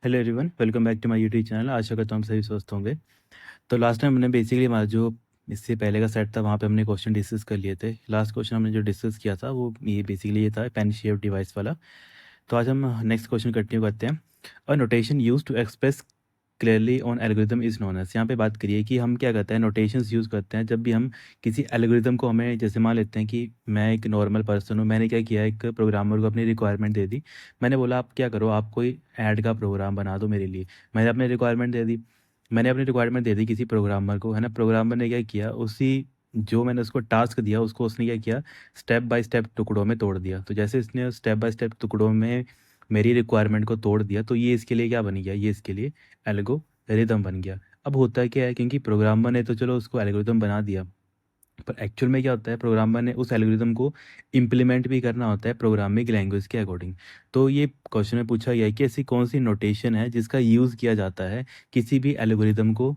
Hello everyone, welcome back to my YouTube channel. आशा करता हूँ हम सभी स्वस्थ होंगे। तो लास्ट टाइम हमने बेसिकली हमारा जो इससे पहले का सेट था वहाँ पे हमने क्वेश्चन डिस्कस कर लिए थे। लास्ट क्वेश्चन हमने जो डिस्कस किया था वो ये बेसिकली ये था पेन शेप डिवाइस वाला। तो आज हम नेक्स्ट क्वेश्चन कंटिन्यू करते हैं। और notation use to express clearly on algorithm is known as. यहाँ पे बात करिए कि हम क्या करते हैं, नोटेशंस यूज़ करते हैं जब भी हम किसी एल्गोरिदम को, हमें जैसे मान लेते हैं कि मैं एक नॉर्मल पर्सन हूँ, मैंने क्या किया, एक प्रोग्रामर को अपनी रिक्वायरमेंट दे दी। मैंने बोला आप क्या करो, आप कोई ऐड का प्रोग्राम बना दो मेरे लिए। मैंने अपनी रिक्वायरमेंट दे दी। किसी प्रोग्रामर को, है ना। प्रोग्रामर ने क्या किया, उसी जो मैंने उसको टास्क दिया उसको उसने क्या किया, स्टेप बाय स्टेप टुकड़ों में तोड़ दिया। तो जैसे इसने स्टेप बाय स्टेप टुकड़ों में मेरी रिक्वायरमेंट को तोड़ दिया, तो ये इसके लिए क्या बन गया, ये इसके लिए एल्गोरिदम बन गया। अब होता क्या है, क्योंकि प्रोग्रामर ने तो चलो उसको एल्गोरिदम बना दिया, पर एक्चुअल में क्या होता है, प्रोग्रामर ने उस एल्गोरिदम को इम्प्लीमेंट भी करना होता है प्रोग्रामिंग लैंग्वेज के अकॉर्डिंग। तो ये क्वेश्चन में पूछा गया है कि ऐसी कौन सी नोटेशन है जिसका यूज़ किया जाता है किसी भी एल्गोरिदम को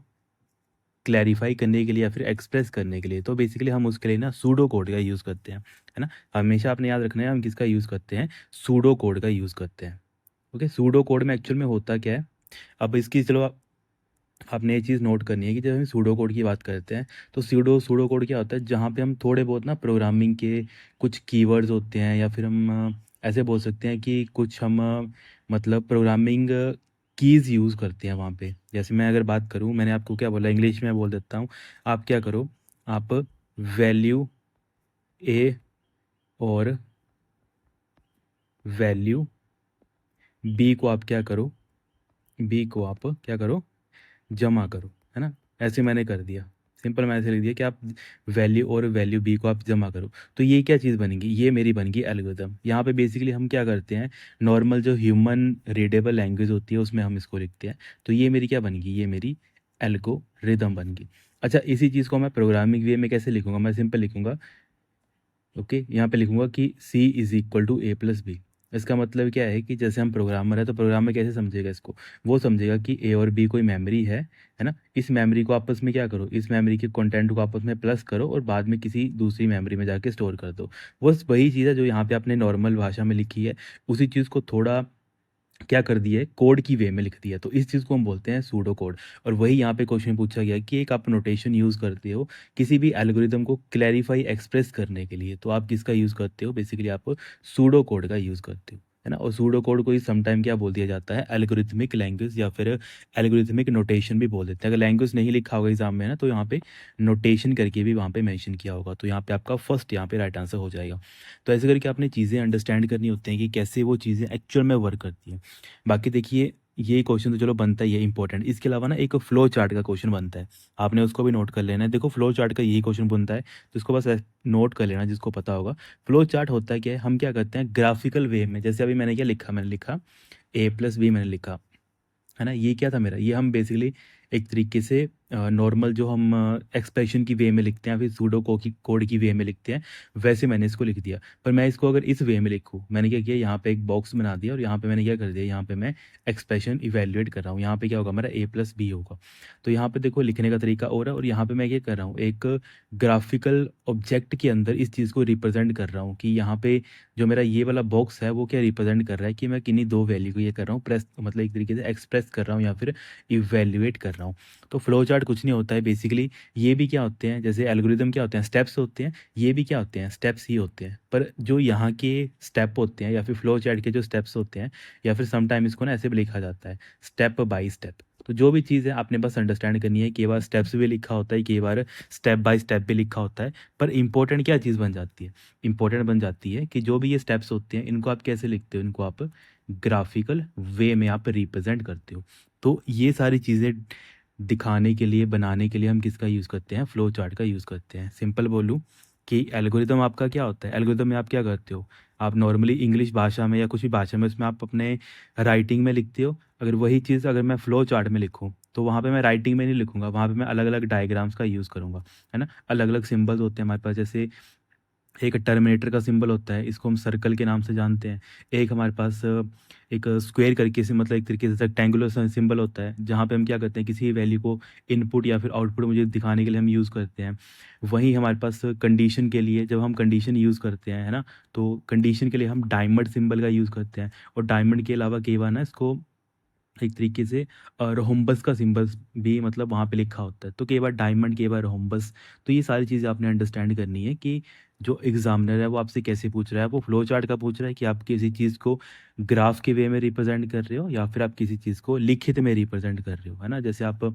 क्लैरिफाई करने के लिए या फिर एक्सप्रेस करने के लिए। तो बेसिकली हम उसके लिए ना सूडो कोड का यूज़ करते हैं, है ना। हमेशा आपने याद रखना है, हम किसका यूज़ करते हैं, सूडो कोड का यूज़ करते हैं। ओके, सूडो कोड में एक्चुअल में होता क्या है, अब इसकी चलो आपने ये चीज़ नोट करनी है कि जब हम सूडो कोड की बात करते हैं तो सूडो सूडो कोड क्या होता है, जहाँ पे हम थोड़े बहुत ना प्रोग्रामिंग के कुछ कीवर्ड्स होते हैं, या फिर हम ऐसे बोल सकते हैं कि कुछ हम मतलब प्रोग्रामिंग कीज़ यूज़ करते हैं वहाँ पे। जैसे मैं अगर बात करूँ, मैंने आपको क्या बोला, इंग्लिश में बोल देता हूँ। आप क्या करो, आप वैल्यू ए और वैल्यू बी को आप क्या करो, बी को आप क्या करो, जमा करो, है ना। ऐसे मैंने कर दिया, सिंपल मैंने ऐसे लिख दिया कि आप वैल्यू और वैल्यू बी को आप जमा करो। तो ये क्या चीज़ बनेगी, ये मेरी बनेगी एल्गोरिदम। यहाँ पे बेसिकली हम क्या करते हैं, नॉर्मल जो ह्यूमन रीडेबल लैंग्वेज होती है उसमें हम इसको लिखते हैं। तो ये मेरी क्या बनेगी, ये मेरी एल्गोरिदम बन गई। अच्छा, इसी चीज़ को मैं प्रोग्रामिंग वे में कैसे लिखूंगा, मैं सिंपल लिखूंगा, ओके। यहाँ पे लिखूंगा कि C is equal to A plus B. इसका मतलब क्या है कि जैसे हम प्रोग्रामर है तो प्रोग्रामर कैसे समझेगा इसको, वो समझेगा कि ए और बी कोई मेमोरी है ना। इस मेमोरी को आपस में क्या करो, इस मेमोरी के कंटेंट को आपस में प्लस करो और बाद में किसी दूसरी मेमोरी में जाके स्टोर कर दो। बस वही चीज़ है जो यहाँ पे आपने नॉर्मल भाषा में लिखी है, उसी चीज़ को थोड़ा क्या कर दिया है, कोड की वे में लिख दिया। तो इस चीज़ को हम बोलते हैं सूडो कोड। और वही यहाँ पे क्वेश्चन पूछा गया कि एक आप नोटेशन यूज़ करते हो किसी भी एल्गोरिदम को क्लैरिफाई एक्सप्रेस करने के लिए, तो आप किसका यूज़ करते हो, बेसिकली आप सूडो कोड का यूज़ करते हो, है ना। और सूडो कोड को ही समटाइम क्या बोल दिया जाता है, एल्गोरिथमिक लैंग्वेज या फिर एल्गोरिथमिक नोटेशन भी बोल देते हैं। अगर लैंग्वेज नहीं लिखा होगा एग्जाम में ना, तो यहाँ पे नोटेशन करके भी वहाँ पे मेंशन किया होगा, तो यहाँ पे आपका फर्स्ट यहाँ पे राइट आंसर हो जाएगा। तो ऐसे करके आपने चीज़ें अंडरस्टैंड करनी होती हैं कि कैसे वो चीज़ें एक्चुअल में वर्क करती हैं। बाकी देखिए, ये क्वेश्चन तो चलो बनता ही है इंपॉर्टेंट। इसके अलावा ना एक फ्लो चार्ट का क्वेश्चन बनता है, आपने उसको भी नोट कर लेना है। देखो, फ्लो चार्ट का यही क्वेश्चन बनता है, तो इसको बस नोट कर लेना जिसको पता होगा। फ्लो चार्ट होता है क्या है, हम क्या करते हैं ग्राफिकल वे में, जैसे अभी मैंने क्या लिखा, मैंने लिखा ए प्लस बी, मैंने लिखा, है ना। ये क्या था मेरा, ये हम बेसिकली एक तरीके से नॉर्मल जो हम एक्सप्रेशन की वे में लिखते हैं, फिर सूडो कोड की वे में लिखते हैं, वैसे मैंने इसको लिख दिया। पर मैं इसको अगर इस वे में लिखूँ, मैंने क्या किया, यहाँ पे एक बॉक्स बना दिया और यहाँ पे मैंने क्या कर दिया, यहाँ पे मैं एक्सप्रेशन इवेल्युएट कर रहा हूँ। यहाँ पे क्या होगा, मेरा ए प्लस बी होगा। तो यहाँ पे देखो लिखने का तरीका और है, और यहाँ पे मैं क्या कर रहा हूँ, एक ग्राफिकल ऑब्जेक्ट के अंदर इस चीज़ को रिप्रेजेंट कर रहा हूँ कि यहाँ पे जो मेरा ये वाला बॉक्स है वो क्या रिप्रेजेंट कर रहा है कि मैं किन्हीं दो वैल्यू को ये कर रहा हूँ प्रेस, मतलब एक तरीके से एक्सप्रेस कर रहा हूँ या फिर इवेल्युएट कर रहा हूँ। तो फ्लो चार्ट कुछ नहीं होता है बेसिकली, ये भी क्या होते हैं, जैसे एल्गोरिदम क्या होते हैं, स्टेप्स होते हैं, ये भी क्या होते हैं, स्टेप्स ही होते हैं। पर जो यहाँ के स्टेप होते हैं या फिर फ्लो चार्ट के जो स्टेप्स होते हैं, या फिर समटाइम इसको ना ऐसे भी लिखा जाता है, स्टेप बाय स्टेप। तो जो भी चीज़ है आपने बस अंडरस्टैंड करनी है, कई बार स्टेप्स भी लिखा होता है, कई बार स्टेप बाय स्टेप भी लिखा होता है। पर इंपॉर्टेंट क्या चीज़ बन जाती है, इंपॉर्टेंट बन जाती है कि जो भी ये स्टेप्स होते हैं इनको आप कैसे लिखते हो, इनको आप ग्राफिकल वे में आप रिप्रेजेंट करते हो। तो ये सारी चीज़ें दिखाने के लिए, बनाने के लिए हम किसका यूज़ करते हैं, फ्लो चार्ट का यूज़ करते हैं। सिंपल बोलूँ कि एल्गोरिदम आपका क्या होता है, एल्गोरिदम में आप क्या करते हो, आप नॉर्मली इंग्लिश भाषा में या कुछ भी भाषा में उसमें आप अपने राइटिंग में लिखते हो। अगर वही चीज़ अगर मैं फ्लो चार्ट में लिखूँ, तो वहाँ पे मैं राइटिंग में नहीं लिखूँगा, वहाँ पे मैं अलग अलग डायग्राम्स का यूज़ करूँगा, है ना। अलग अलग सिंबल्स होते हैं हमारे पास, जैसे एक टर्मिनेटर का सिंबल होता है, इसको हम सर्कल के नाम से जानते हैं। एक हमारे पास एक स्क्वायर करके से, मतलब एक तरीके से रेक्टेंगुलर सिंबल होता है, जहाँ पे हम क्या करते हैं, किसी वैल्यू को इनपुट या फिर आउटपुट मुझे दिखाने के लिए हम यूज़ करते हैं। वहीं हमारे पास कंडीशन के लिए, जब हम कंडीशन यूज़ करते हैं, है ना, तो कंडीशन के लिए हम डायमंड सिंबल का यूज़ करते हैं। और डायमंड के अलावा कई बार ना इसको एक तरीके से रोहम्बस का सिंबल भी मतलब वहाँ पे लिखा होता है, तो कई बार डायमंड, कई बार रोहम्बस। तो ये सारी चीज़ें आपने अंडरस्टैंड करनी है कि जो एग्जामिनर है वो आपसे कैसे पूछ रहा है। वो फ्लो चार्ट का पूछ रहा है कि आप किसी चीज़ को ग्राफ के वे में रिप्रेजेंट कर रहे हो या फिर आप किसी चीज़ को लिखित में रिप्रेजेंट कर रहे हो, है ना। जैसे आप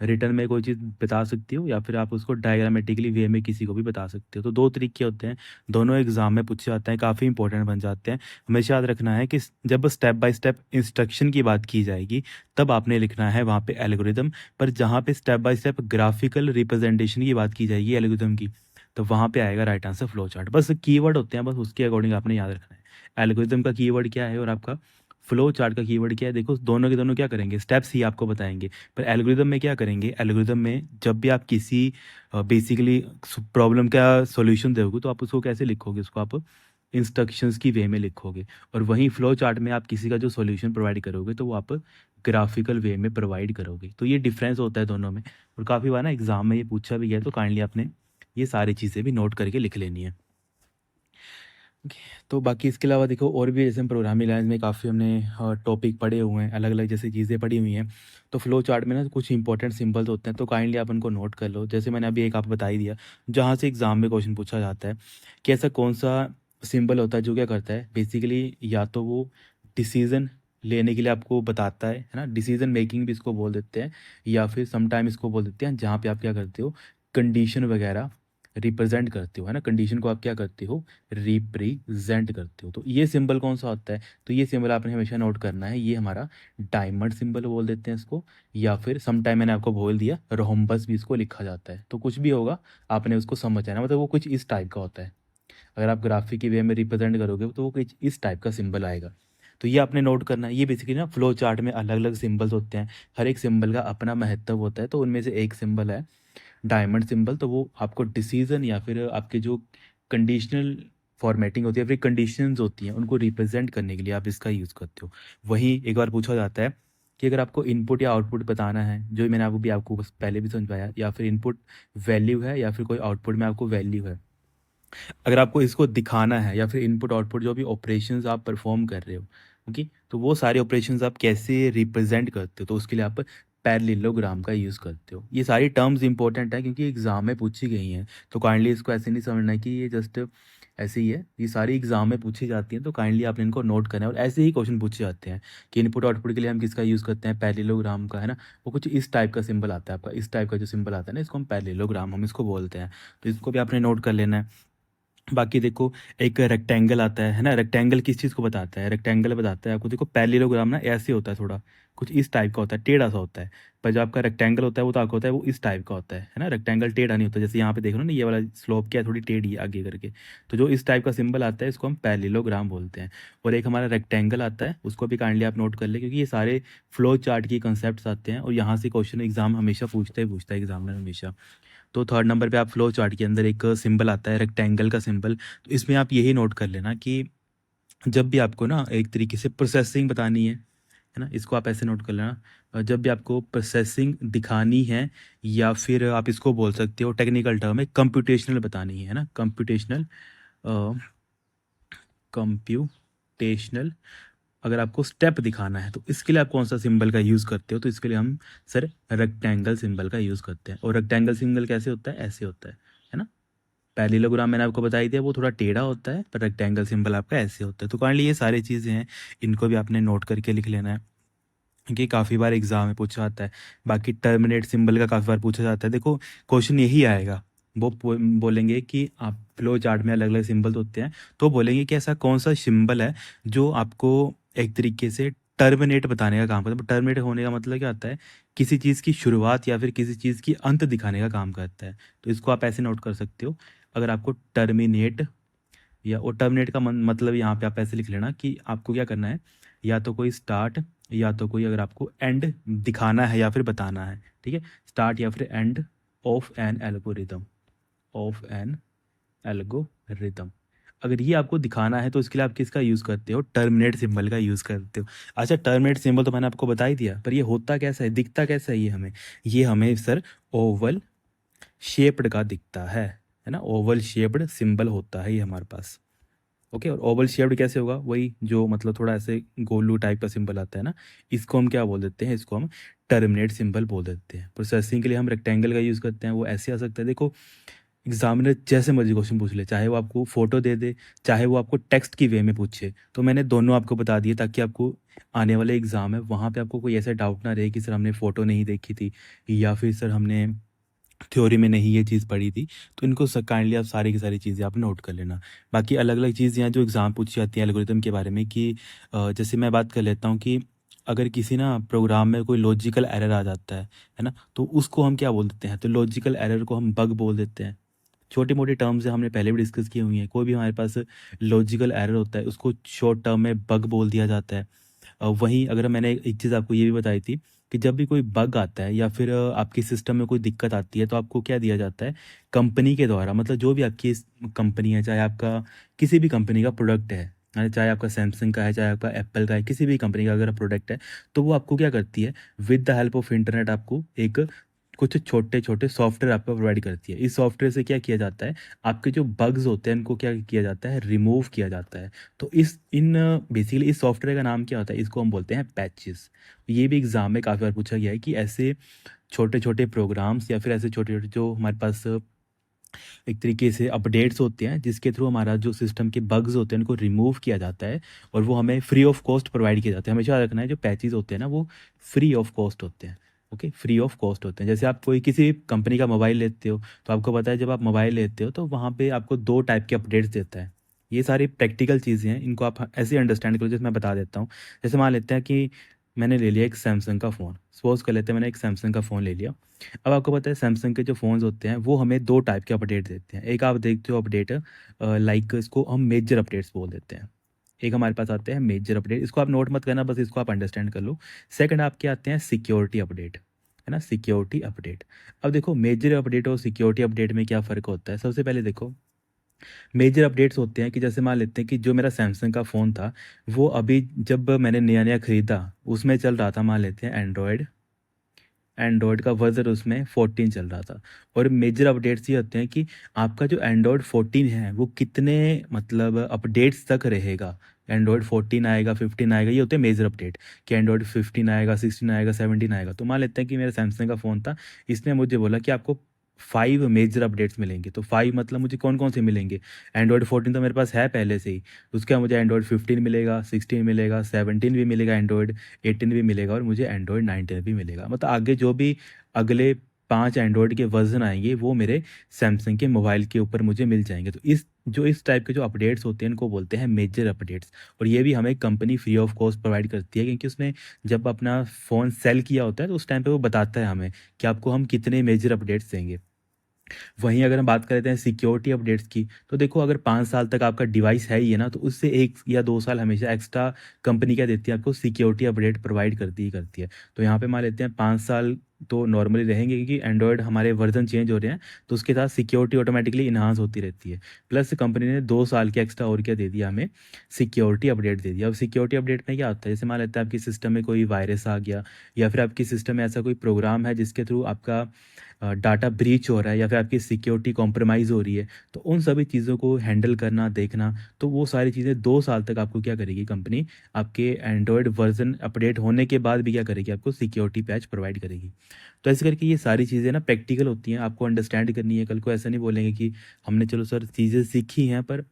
रिटर्न में कोई चीज़ बता सकती हो या फिर आप उसको डायग्रामेटिकली वे में किसी को भी बता सकते हो। तो दो तरीके होते हैं, दोनों एग्जाम में पूछे जाते हैं, काफ़ी इंपॉर्टेंट बन जाते हैं। हमेशा याद रखना है कि जब स्टेप बाय स्टेप इंस्ट्रक्शन की बात की जाएगी तब आपने लिखना है वहाँ पे एल्गोरिदम, पर जहाँ पे step by step graphical representation की बात की जाएगी एल्गोरिदम की, तो वहाँ पे आएगा राइट आंसर फ्लो चार्ट। बस कीवर्ड होते हैं, बस उसके अकॉर्डिंग आपने याद रखना है एल्गोरिदम का कीवर्ड क्या है और आपका फ्लो चार्ट का कीवर्ड क्या है। देखो दोनों के दोनों क्या करेंगे, स्टेप्स ही आपको बताएंगे। पर एल्गोरिदम में क्या करेंगे, एल्गोरिदम में जब भी आप किसी बेसिकली प्रॉब्लम का सॉल्यूशन दोगे तो आप उसको कैसे लिखोगे, उसको आप इंस्ट्रक्शंस की वे में लिखोगे। और वहीं फ्लो चार्ट में आप किसी का जो सॉल्यूशन प्रोवाइड करोगे तो वो आप ग्राफिकल वे में प्रोवाइड करोगे। तो ये डिफरेंस होता है दोनों में, और काफ़ी बार ना एग्जाम में ये पूछा भी गया, तो काइंडली आपने ये सारी चीज़ें भी नोट करके लिख लेनी है। ओके, तो बाकी इसके अलावा देखो और भी जैसे हम प्रोग्रामिंग लैंग्वेज में काफ़ी हमने टॉपिक पढ़े हुए हैं, अलग अलग जैसे चीज़ें पढ़ी हुई हैं। तो फ्लो चार्ट में ना कुछ इंपॉर्टेंट सिंबल्स होते हैं, तो काइंडली आप उनको नोट कर लो। जैसे मैंने अभी एक आप बता ही दिया, जहाँ से एग्जाम में क्वेश्चन पूछा जाता है कि ऐसा कौन सा सिंबल होता है जो क्या करता है बेसिकली, या तो वो डिसीजन लेने के लिए आपको बताता है ना, डिसीजन मेकिंग भी इसको बोल देते हैं, या फिर समटाइम इसको बोल देते हैं जहाँ पे आप क्या करते हो, कंडीशन वगैरह रिप्रेजेंट करते हो, है ना। कंडीशन को आप क्या करते हो, रिप्रेजेंट करते हो। तो ये सिंबल कौन सा होता है, तो ये सिंबल आपने हमेशा नोट करना है, ये हमारा डायमंड सिंबल बोल देते हैं इसको, या फिर समटाइम मैंने आपको बोल दिया रोहम्बस भी इसको लिखा जाता है। तो कुछ भी होगा आपने उसको समझ जाना, मतलब वो कुछ इस टाइप का होता है। अगर आप ग्राफिक की वे में रिप्रेजेंट करोगे तो वो कुछ इस टाइप का सिंबल आएगा। तो ये आपने नोट करना है। ये बेसिकली ना फ्लो चार्ट में अलग अलग सिंबल्स होते हैं, हर एक सिंबल का अपना महत्व होता है। तो उनमें से एक सिंबल है डायमंड सिंबल, तो वो आपको डिसीजन या फिर आपके जो कंडीशनल फॉर्मेटिंग होती है, फिर कंडीशंस होती हैं, उनको रिप्रेजेंट करने के लिए आप इसका यूज़ करते हो। वहीं एक बार पूछा जाता है कि अगर आपको इनपुट या आउटपुट बताना है, जो मैंने आपको भी आपको बस पहले भी समझाया, या फिर इनपुट वैल्यू है या फिर कोई आउटपुट में आपको वैल्यू है, अगर आपको इसको दिखाना है, या फिर इनपुट आउटपुट जो भी ऑपरेशंस आप परफॉर्म कर रहे हो, ओके, तो वो सारे ऑपरेशंस आप कैसे रिप्रेजेंट करते हो, तो उसके लिए आप पैरेललोग्राम का यूज़ करते हो। ये सारी टर्म्स इंपॉर्टेंट है क्योंकि एग्ज़ाम में पूछी गई हैं, तो काइंडली इसको ऐसे नहीं समझना है कि ये जस्ट ऐसे ही है। ये सारी एग्ज़ाम में पूछी जाती हैं, तो काइंडली आपने इनको नोट करना है। और ऐसे ही क्वेश्चन पूछे जाते हैं कि इनपुट आउटपुट के लिए हम किसका यूज़ करते हैं, पैरेललोग्राम का, है ना। वो कुछ इस टाइप का सिंबल आता है आपका, इस टाइप का जो सिंबल आता है ना, इसको हम पैरेललोग्राम हम इसको बोलते हैं। तो इसको भी आपने नोट कर लेना है। बाकी देखो एक रेक्टेंगल आता है ना, रेक्टेंगल किस चीज़ को बताता है, रेक्टेंगल बताता है आपको, देखो पैरेललोग्राम ना ऐसे होता है, थोड़ा कुछ इस टाइप का होता है, टेढ़ा सा होता है। पर जो आपका रेक्टेंगल होता है वो तो आपको होता है वो इस टाइप का होता है ना। रेक्टेंगल टेढ़ा नहीं होता, जैसे यहाँ पे देख रहे हो ना, ये वाला स्लोप क्या है, थोड़ी टेढ़ी है आगे करके। तो जो इस टाइप का सिंबल आता है इसको हम पैरेललोग्राम बोलते हैं। और एक हमारा रेक्टेंगल आता है, उसको भी काइंडली आप नोट कर ले, क्योंकि ये सारे फ्लो चार्ट की कंसेप्ट आते हैं और यहाँ से क्वेश्चन एग्जाम हमेशा पूछता है एग्जामिनर हमेशा। तो थर्ड नंबर पे आप फ्लो चार्ट के अंदर एक सिंबल आता है रेक्टेंगल का सिंबल, तो इसमें आप यही नोट कर लेना कि जब भी आपको ना एक तरीके से प्रोसेसिंग बतानी है ना, इसको आप ऐसे नोट कर लेना, जब भी आपको प्रोसेसिंग दिखानी है, या फिर आप इसको बोल सकते हो टेक्निकल टर्म है कंप्यूटेशनल बतानी है ना, कंप्यूटेशनल, कंप्यूटेशनल अगर आपको स्टेप दिखाना है तो इसके लिए आप कौन सा सिंबल का यूज़ करते हो, तो इसके लिए हम सर रेक्टेंगल सिंबल का यूज़ करते हैं। और रेक्टेंगल सिंबल कैसे होता है, ऐसे होता है ना। पैरेललोग्राम मैंने आपको बताई दिया वो थोड़ा टेढ़ा होता है, पर रेक्टेंगल सिंबल आपका ऐसे होता है। तो काइंडली ये सारी चीज़ें हैं, इनको भी आपने नोट करके लिख लेना है, क्योंकि काफ़ी बार एग्जाम में पूछा जाता है। बाकी टर्मिनेट सिंबल का काफ़ी बार पूछा जाता है। देखो क्वेश्चन यही आएगा, वो बोलेंगे कि आप फ्लो चार्ट में अलग अलग सिंबल होते हैं, तो बोलेंगे कि ऐसा कौन सा सिंबल है जो आपको एक तरीके से टर्मिनेट बताने का काम करता है। टर्मिनेट होने का मतलब क्या होता है, किसी चीज़ की शुरुआत या फिर किसी चीज़ की अंत दिखाने का काम करता है। तो इसको आप ऐसे नोट कर सकते हो, अगर आपको टर्मिनेट या और टर्मिनेट का मतलब यहाँ पे आप ऐसे लिख लेना कि आपको क्या करना है, या तो कोई स्टार्ट या तो कोई अगर आपको एंड दिखाना है या फिर बताना है, ठीक है, स्टार्ट या फिर end of N algorithm, of N algorithm. अगर ये आपको दिखाना है तो इसके लिए आप किसका यूज़ करते हो, टर्मिनेट सिंबल का यूज़ करते हो। अच्छा टर्मिनेट सिंबल तो मैंने आपको बता ही दिया, पर ये होता कैसा है, दिखता कैसा है ये हमें सर ओवल शेप्ड का दिखता है ना, ओवल शेप्ड सिंबल होता है ये हमारे पास। ओके, और ओवल शेप्ड कैसे होगा, वही जो मतलब थोड़ा ऐसे गोलू टाइप का सिंबल आता है ना, इसको हम क्या बोल देते हैं, इसको हम टर्मिनेट सिंबल बोल देते हैं। प्रोसेसिंग के लिए हम रेक्टेंगल का यूज़ करते हैं, वो ऐसे आ सकता है। देखो एग्जामिनर जैसे मर्जी क्वेश्चन पूछ ले, चाहे वो आपको फोटो दे दे, चाहे वो आपको टेक्स्ट की वे में पूछे, तो मैंने दोनों आपको बता दिए ताकि आपको आने वाले एग्ज़ाम है वहाँ पे आपको कोई ऐसा डाउट ना रहे कि सर हमने फ़ोटो नहीं देखी थी, या फिर सर हमने थ्योरी में नहीं ये चीज़ पढ़ी थी। तो इनको काइंडली आप सारी की सारी चीज़ें आप नोट कर लेना। बाकी अलग अलग चीज़ यहाँ जो एग्ज़ाम पूछी जाती है एल्गोरिथम के बारे में कि जैसे मैं बात कर लेता हूँ कि अगर किसी ना प्रोग्राम में कोई लॉजिकल एरर आ जाता है ना, तो उसको हम क्या बोल देते हैं, तो लॉजिकल एरर को हम बग बोल देते हैं। छोटी मोटी टर्म्स से हमने पहले भी डिस्कस की हुई हैं, कोई भी हमारे पास लॉजिकल एरर होता है उसको शॉर्ट टर्म में बग बोल दिया जाता है। वहीं अगर मैंने एक चीज़ आपको ये भी बताई थी कि जब भी कोई बग आता है या फिर आपके सिस्टम में कोई दिक्कत आती है तो आपको क्या दिया जाता है, कंपनी के द्वारा, मतलब जो भी आपकी कंपनी है, चाहे आपका किसी भी कंपनी का प्रोडक्ट है, चाहे आपका सैमसंग का है, चाहे आपका एप्पल का है, किसी भी कंपनी का अगर प्रोडक्ट है, तो वो आपको क्या करती है, with the help of internet आपको एक कुछ छोटे-छोटे सॉफ्टवेयर आपको प्रोवाइड करती है। इस सॉफ्टवेयर से क्या किया जाता है, आपके जो बग्स होते हैं इनको क्या किया जाता है, रिमूव किया जाता है। तो बेसिकली इस सॉफ्टवेयर का नाम क्या होता है, इसको हम बोलते हैं पैचेस। ये भी एग्ज़ाम में काफ़ी बार पूछा गया है कि ऐसे छोटे-छोटे प्रोग्राम्स या फिर ऐसे छोटे-छोटे जो हमारे पास एक तरीके से अपडेट्स होते हैं जिसके थ्रू हमारा जो सिस्टम के बग्स होते हैं उनको रिमूव किया जाता है और वो हमें फ्री ऑफ कॉस्ट प्रोवाइड किए जाते हैं। हमेशा याद रखना है जो पैचेस होते हैं ना वो फ्री ऑफ कॉस्ट होते हैं। ओके, फ्री ऑफ कॉस्ट होते हैं। जैसे आप कोई किसी कंपनी का मोबाइल लेते हो तो आपको पता है जब आप मोबाइल लेते हो तो वहाँ पे आपको 2 टाइप के अपडेट्स देता है। ये सारी प्रैक्टिकल चीज़ें हैं, इनको आप ऐसे अंडरस्टैंड करो जैसे मैं बता देता हूँ। जैसे मान लेते हैं कि मैंने ले लिया एक सैमसंग का फ़ोन, सपोज़ कर लेते हैं मैंने एक सैमसंग का फ़ोन ले लिया। अब आपको पता है सैमसंग के जो फ़ोन्स होते हैं वो हमें 2 टाइप के अपडेट देते हैं। एक आप देखते हो अपडेट लाइक इसको हम मेजर अपडेट्स बोल देते हैं। एक हमारे पास आते हैं मेजर अपडेट, इसको आप नोट मत करना, बस इसको आप अंडरस्टैंड कर लो। सेकंड आपके आते हैं सिक्योरिटी अपडेट, है ना? Security update. अब देखो मेजर अपडेट और सिक्योरिटी अपडेट में क्या फ़र्क होता है? सबसे पहले देखो मेजर अपडेट्स होते हैं कि जैसे मान लेते हैं कि जो मेरा सैमसंग का फ़ोन था, वो अभी जब मैंने नया-नया खरीदा, उसमें चल रहा था मान लेते हैं एंड्रॉयड का वर्ज़न उसमें 14 चल रहा था। और मेजर अपडेट्स ये होते हैं कि आपका जो एंड्रॉयड 14 है वो कितने मतलब अपडेट्स तक रहेगा। एंड्रॉयड 14 आएगा, 15 आएगा, ये होते हैं मेजर अपडेट कि एंड्रॉयड 15 आएगा, 16 आएगा, 17 आएगा। तो मान लेते हैं कि मेरा सैमसंग का फ़ोन था, इसने मुझे बोला कि आपको 5 मेजर अपडेट्स मिलेंगे। तो 5 मतलब मुझे कौन-कौन से मिलेंगे? एंड्रॉयड 14 तो मेरे पास है पहले से ही, उसके बाद मुझे एंड्रॉयड 15 मिलेगा, 16 मिलेगा, 17 भी मिलेगा, एंड्रॉयड 18 भी मिलेगा और मुझे एंड्रॉयड 19 भी मिलेगा। मतलब आगे जो भी अगले 5 एंड्रॉयड के वर्ज़न आएँगे वो मेरे सैमसंग के मोबाइल के ऊपर मुझे मिल जाएँगे। तो इस टाइप के जो अपडेट्स होते हैं इनको बोलते हैं मेजर अपडेट्स। और ये भी हमें company free of cost provide करती है क्योंकि उसने जब अपना फ़ोन सेल किया होता है तो उस टाइम पे वो बताता है हमें कि आपको हम कितने मेजर अपडेट्स देंगे। वहीं अगर हम बात कर लेते हैं सिक्योरिटी अपडेट्स की, तो देखो अगर 5 साल तक आपका डिवाइस है ही है ना, तो उससे 1 या 2 साल हमेशा एक्स्ट्रा कंपनी क्या देती है आपको, सिक्योरिटी अपडेट प्रोवाइड करती ही करती है। तो यहाँ पे मान लेते हैं 5 साल तो नॉर्मली रहेंगे क्योंकि एंड्रॉयड हमारे वर्ज़न चेंज हो रहे हैं, तो उसके साथ सिक्योरिटी ऑटोमैटिकली एनहांस होती रहती है। प्लस कंपनी ने 2 साल के एक्स्ट्रा और क्या दे दिया हमें, सिक्योरिटी अपडेट दे दिया। अब सिक्योरिटी अपडेट में क्या होता है, जैसे मान लेते हैं आपके सिस्टम में कोई वायरस आ गया या फिर आपके सिस्टम में ऐसा कोई प्रोग्राम है जिसके थ्रू आपका डाटा ब्रीच हो रहा है या फिर आपकी सिक्योरिटी कॉम्प्रोमाइज़ हो रही है, तो उन सभी चीज़ों को हैंडल करना, देखना, तो वो सारी चीज़ें 2 साल तक आपको क्या करेगी कंपनी, आपके एंड्रॉयड वर्ज़न अपडेट होने के बाद भी क्या करेगी, आपको सिक्योरिटी पैच प्रोवाइड करेगी। तो ऐसे करके ये सारी चीज़ें ना प्रैक्टिकल होती हैं, आपको अंडरस्टैंड करनी है। कल को ऐसा नहीं बोलेंगे कि हमने चलो सर चीज़ें सीखी हैं, पर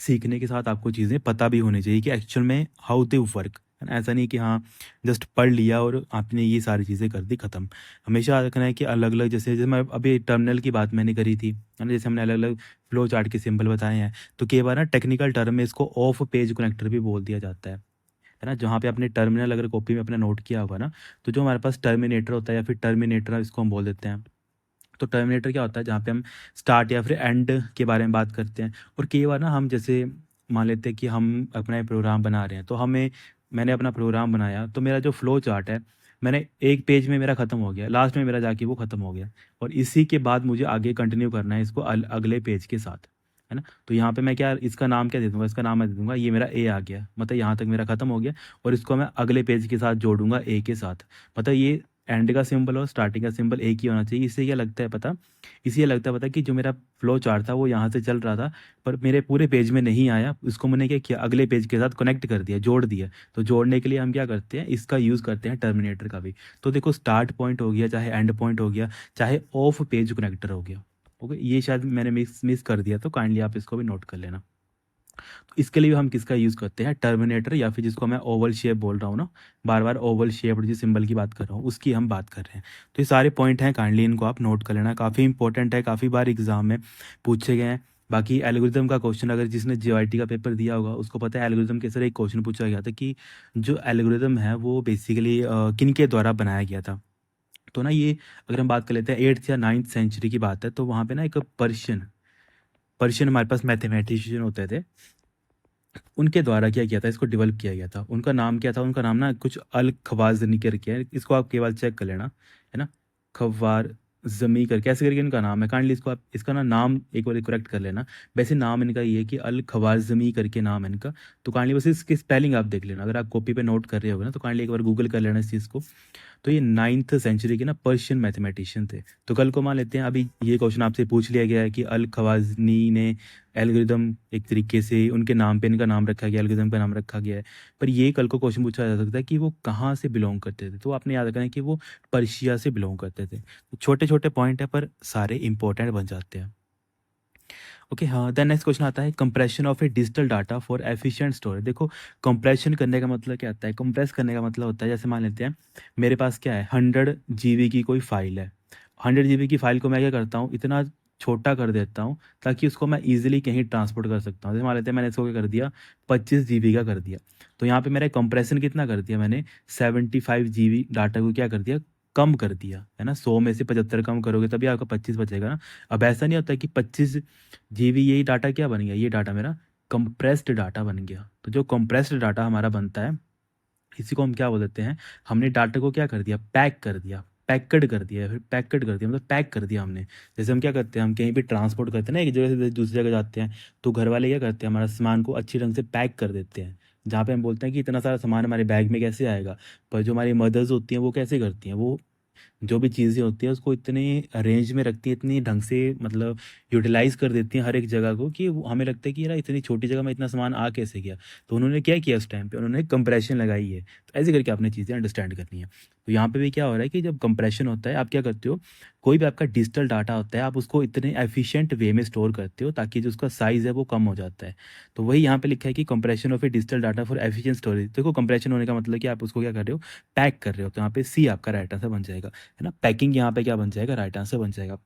सीखने के साथ आपको चीज़ें पता भी होनी चाहिए कि एक्चुअल में हाउ दे वर्क, है ना? ऐसा नहीं कि हाँ, जस्ट पढ़ लिया और आपने ये सारी चीज़ें कर दी ख़त्म। हमेशा याद रखना है कि अलग-अलग जैसे मैं अभी टर्मिनल की बात मैंने करी थी, है ना? जैसे हमने अलग-अलग फ्लो चार्ट के सिंबल बताए हैं, तो कई बार ना टेक्निकल टर्म में इसको ऑफ पेज कनेक्टर भी बोल दिया जाता है ना? जहाँ पे आपने टर्मिनल अगर कॉपी में अपना नोट किया होगा ना, तो जो हमारे पास टर्मिनेटर होता है या फिर टर्मिनेटर इसको हम बोल देते हैं। तो टर्मिनेटर क्या होता है, जहाँ पे हम स्टार्ट या फिर एंड के बारे में बात करते हैं। और कई बार ना हम जैसे मान लेते हैं कि हम अपना एक प्रोग्राम बना रहे हैं, तो मैंने अपना प्रोग्राम बनाया, तो मेरा जो फ्लो चार्ट है, मैंने एक पेज में मेरा ख़त्म हो गया, लास्ट में मेरा जाके वो ख़त्म हो गया और इसी के बाद मुझे आगे कंटिन्यू करना है इसको अगले पेज के साथ, है ना? तो यहाँ पे मैं क्या इसका नाम क्या दे दूँगा, इसका नाम मैं दे दूँगा ये मेरा ए आ गया, मतलब यहाँ तक मेरा ख़त्म हो गया और इसको मैं अगले पेज के साथ जोड़ूँगा ए के साथ। मतलब ये एंड का सिंबल और स्टार्टिंग का सिंबल एक ही होना चाहिए। इससे क्या लगता है पता, इसलिए लगता है पता कि जो मेरा फ्लो चार्ट था वो यहाँ से चल रहा था पर मेरे पूरे पेज में नहीं आया, उसको मैंने क्या किया, अगले पेज के साथ कनेक्ट कर दिया, जोड़ दिया। तो जोड़ने के लिए हम क्या करते हैं, इसका यूज़ करते हैं टर्मिनेटर का भी। तो देखो स्टार्ट पॉइंट हो गया, चाहे एंड पॉइंट हो गया, चाहे ऑफ पेज कनेक्टर हो गया। ओके, ये शायद मैंने मिस कर दिया, तो काइंडली आप इसको भी नोट कर लेना। तो इसके लिए हम किसका यूज़ करते हैं, टर्मिनेटर, या फिर जिसको मैं ओवल शेप बोल रहा हूँ ना, बार बार ओवल शेप जिस सिंबल की बात कर रहा हूँ उसकी हम बात कर रहे हैं। तो ये सारे पॉइंट हैं, काइंडली इनको आप नोट कर लेना, काफ़ी इंपॉर्टेंट है, काफ़ी बार एग्जाम में पूछे गए हैं। बाकी एल्गोरिदम का क्वेश्चन, अगर जिसने जीआईटी का पेपर दिया होगा उसको पता है एल्गोरिदम के सर एक क्वेश्चन पूछा गया था कि जो एल्गोरिदम है वो बेसिकली किन के द्वारा बनाया गया था। तो ना ये अगर हम बात कर लेते हैं 8th या 9th सेंचुरी की बात है, तो वहाँ पे ना एक पर्शियन पर्शियन हमारे पास मैथमेटिशियन होते थे, उनके द्वारा क्या किया था, इसको डेवलप किया गया था। उनका नाम क्या था, उनका नाम ना कुछ अल खवाज़नी करके है, इसको आप केवल चेक कर लेना, है ना, खवार जमी करके ऐसे करके इनका नाम है। काइंडली इसको आप इसका ना नाम एक बार करेक्ट कर लेना। वैसे नाम इनका ये है कि अल खवाज़मी करके नाम है इनका। तो काइंडली बस इसकी स्पेलिंग आप देख लेना, अगर आप कॉपी पे नोट कर रहे होगे ना तो काइंडली एक बार गूगल कर लेना इस चीज़ को। तो ये 9th सेंचुरी के ना पर्शियन मैथमेटिशियन थे। तो कल को मान लेते हैं अभी ये क्वेश्चन आपसे पूछ लिया गया है कि अल खवाज़नी ने एल्गोरिदम एक तरीके से उनके नाम पे इनका नाम रखा गया, एल्गोरिदम का नाम रखा गया है। पर ये कल को क्वेश्चन पूछा जा सकता है कि वो कहाँ से बिलोंग करते थे, तो आपने याद रखना है कि वो पर्शिया से बिलोंग करते थे। तो छोटे छोटे पॉइंट है पर सारे इंपॉर्टेंट बन जाते हैं। ओके, हाँ, देन नेक्स्ट क्वेश्चन आता है compression of A digital data for efficient storage. देखो कंप्रेशन करने का मतलब क्या आता है, कंप्रेस करने का मतलब होता है जैसे मान लेते हैं मेरे पास क्या है 100 GB की कोई फाइल है। 100 GB की फाइल को मैं क्या करता हूँ, इतना छोटा कर देता हूँ ताकि उसको मैं ईजिली कहीं ट्रांसपोर्ट कर सकता हूँ। जैसे मान लेते हैं मैंने इसको क्या कर दिया, 25 GB का कर दिया। तो यहाँ पे मेरा कंप्रेशन कितना कर दिया मैंने, 75 GB डाटा को क्या कर दिया, कम कर दिया, है ना। 100 में से 75 कम करोगे तभी आपका 25 बचेगा ना। अब ऐसा नहीं होता कि 25 GB यही डाटा क्या बन गया, ये डाटा मेरा कंप्रेस्ड डाटा बन गया। तो जो कंप्रेस्ड डाटा हमारा बनता है इसी को हम क्या बोल देते हैं, हमने डाटा को क्या कर दिया, पैक कर दिया, पैकेड कर दिया, फिर पैकेड कर दिया मतलब पैक कर दिया हमने। जैसे हम क्या करते हैं, हम कहीं भी ट्रांसपोर्ट करते हैं ना, एक जगह से दूसरी जगह जाते हैं, तो घर वाले क्या करते हैं, हमारा सामान को अच्छी ढंग से पैक कर देते हैं। जहाँ पे हम बोलते हैं कि इतना सारा सामान हमारे बैग में कैसे आएगा, पर जो हमारी मदर्स होती हैं वो कैसे करती हैं, वो जो भी चीज़ें होती हैं उसको इतने अरेंज में रखती हैं, इतनी ढंग से मतलब यूटिलाइज़ कर देती हैं हर एक जगह को कि हमें लगता है कि यार इतनी छोटी जगह में इतना सामान आ कैसे गया। तो उन्होंने क्या किया उस टाइम पे, उन्होंने कंप्रेशन लगाई है। तो ऐसे करके आपने चीज़ें अंडरस्टैंड करनी है। तो यहाँ पे भी क्या हो रहा है कि जब कंप्रेशन होता है आप क्या करते हो, कोई भी आपका डिजिटल डाटा होता है आप उसको इतने एफिशिएंट वे में स्टोर करते हो ताकि जो उसका साइज़ है वो कम हो जाता है। तो वही यहाँ पे लिखा है कि compression of A digital data for efficient storage. देखो कंप्रेशन होने का मतलब कि आप उसको क्या कर रहे हो, पैक कर रहे हो। तो यहाँ पे सी आपका राइट आंसर बन जाएगा, है ना। पैकिंग यहाँ पे क्या बन जाएगा, राइट आंसर बन जाएगा।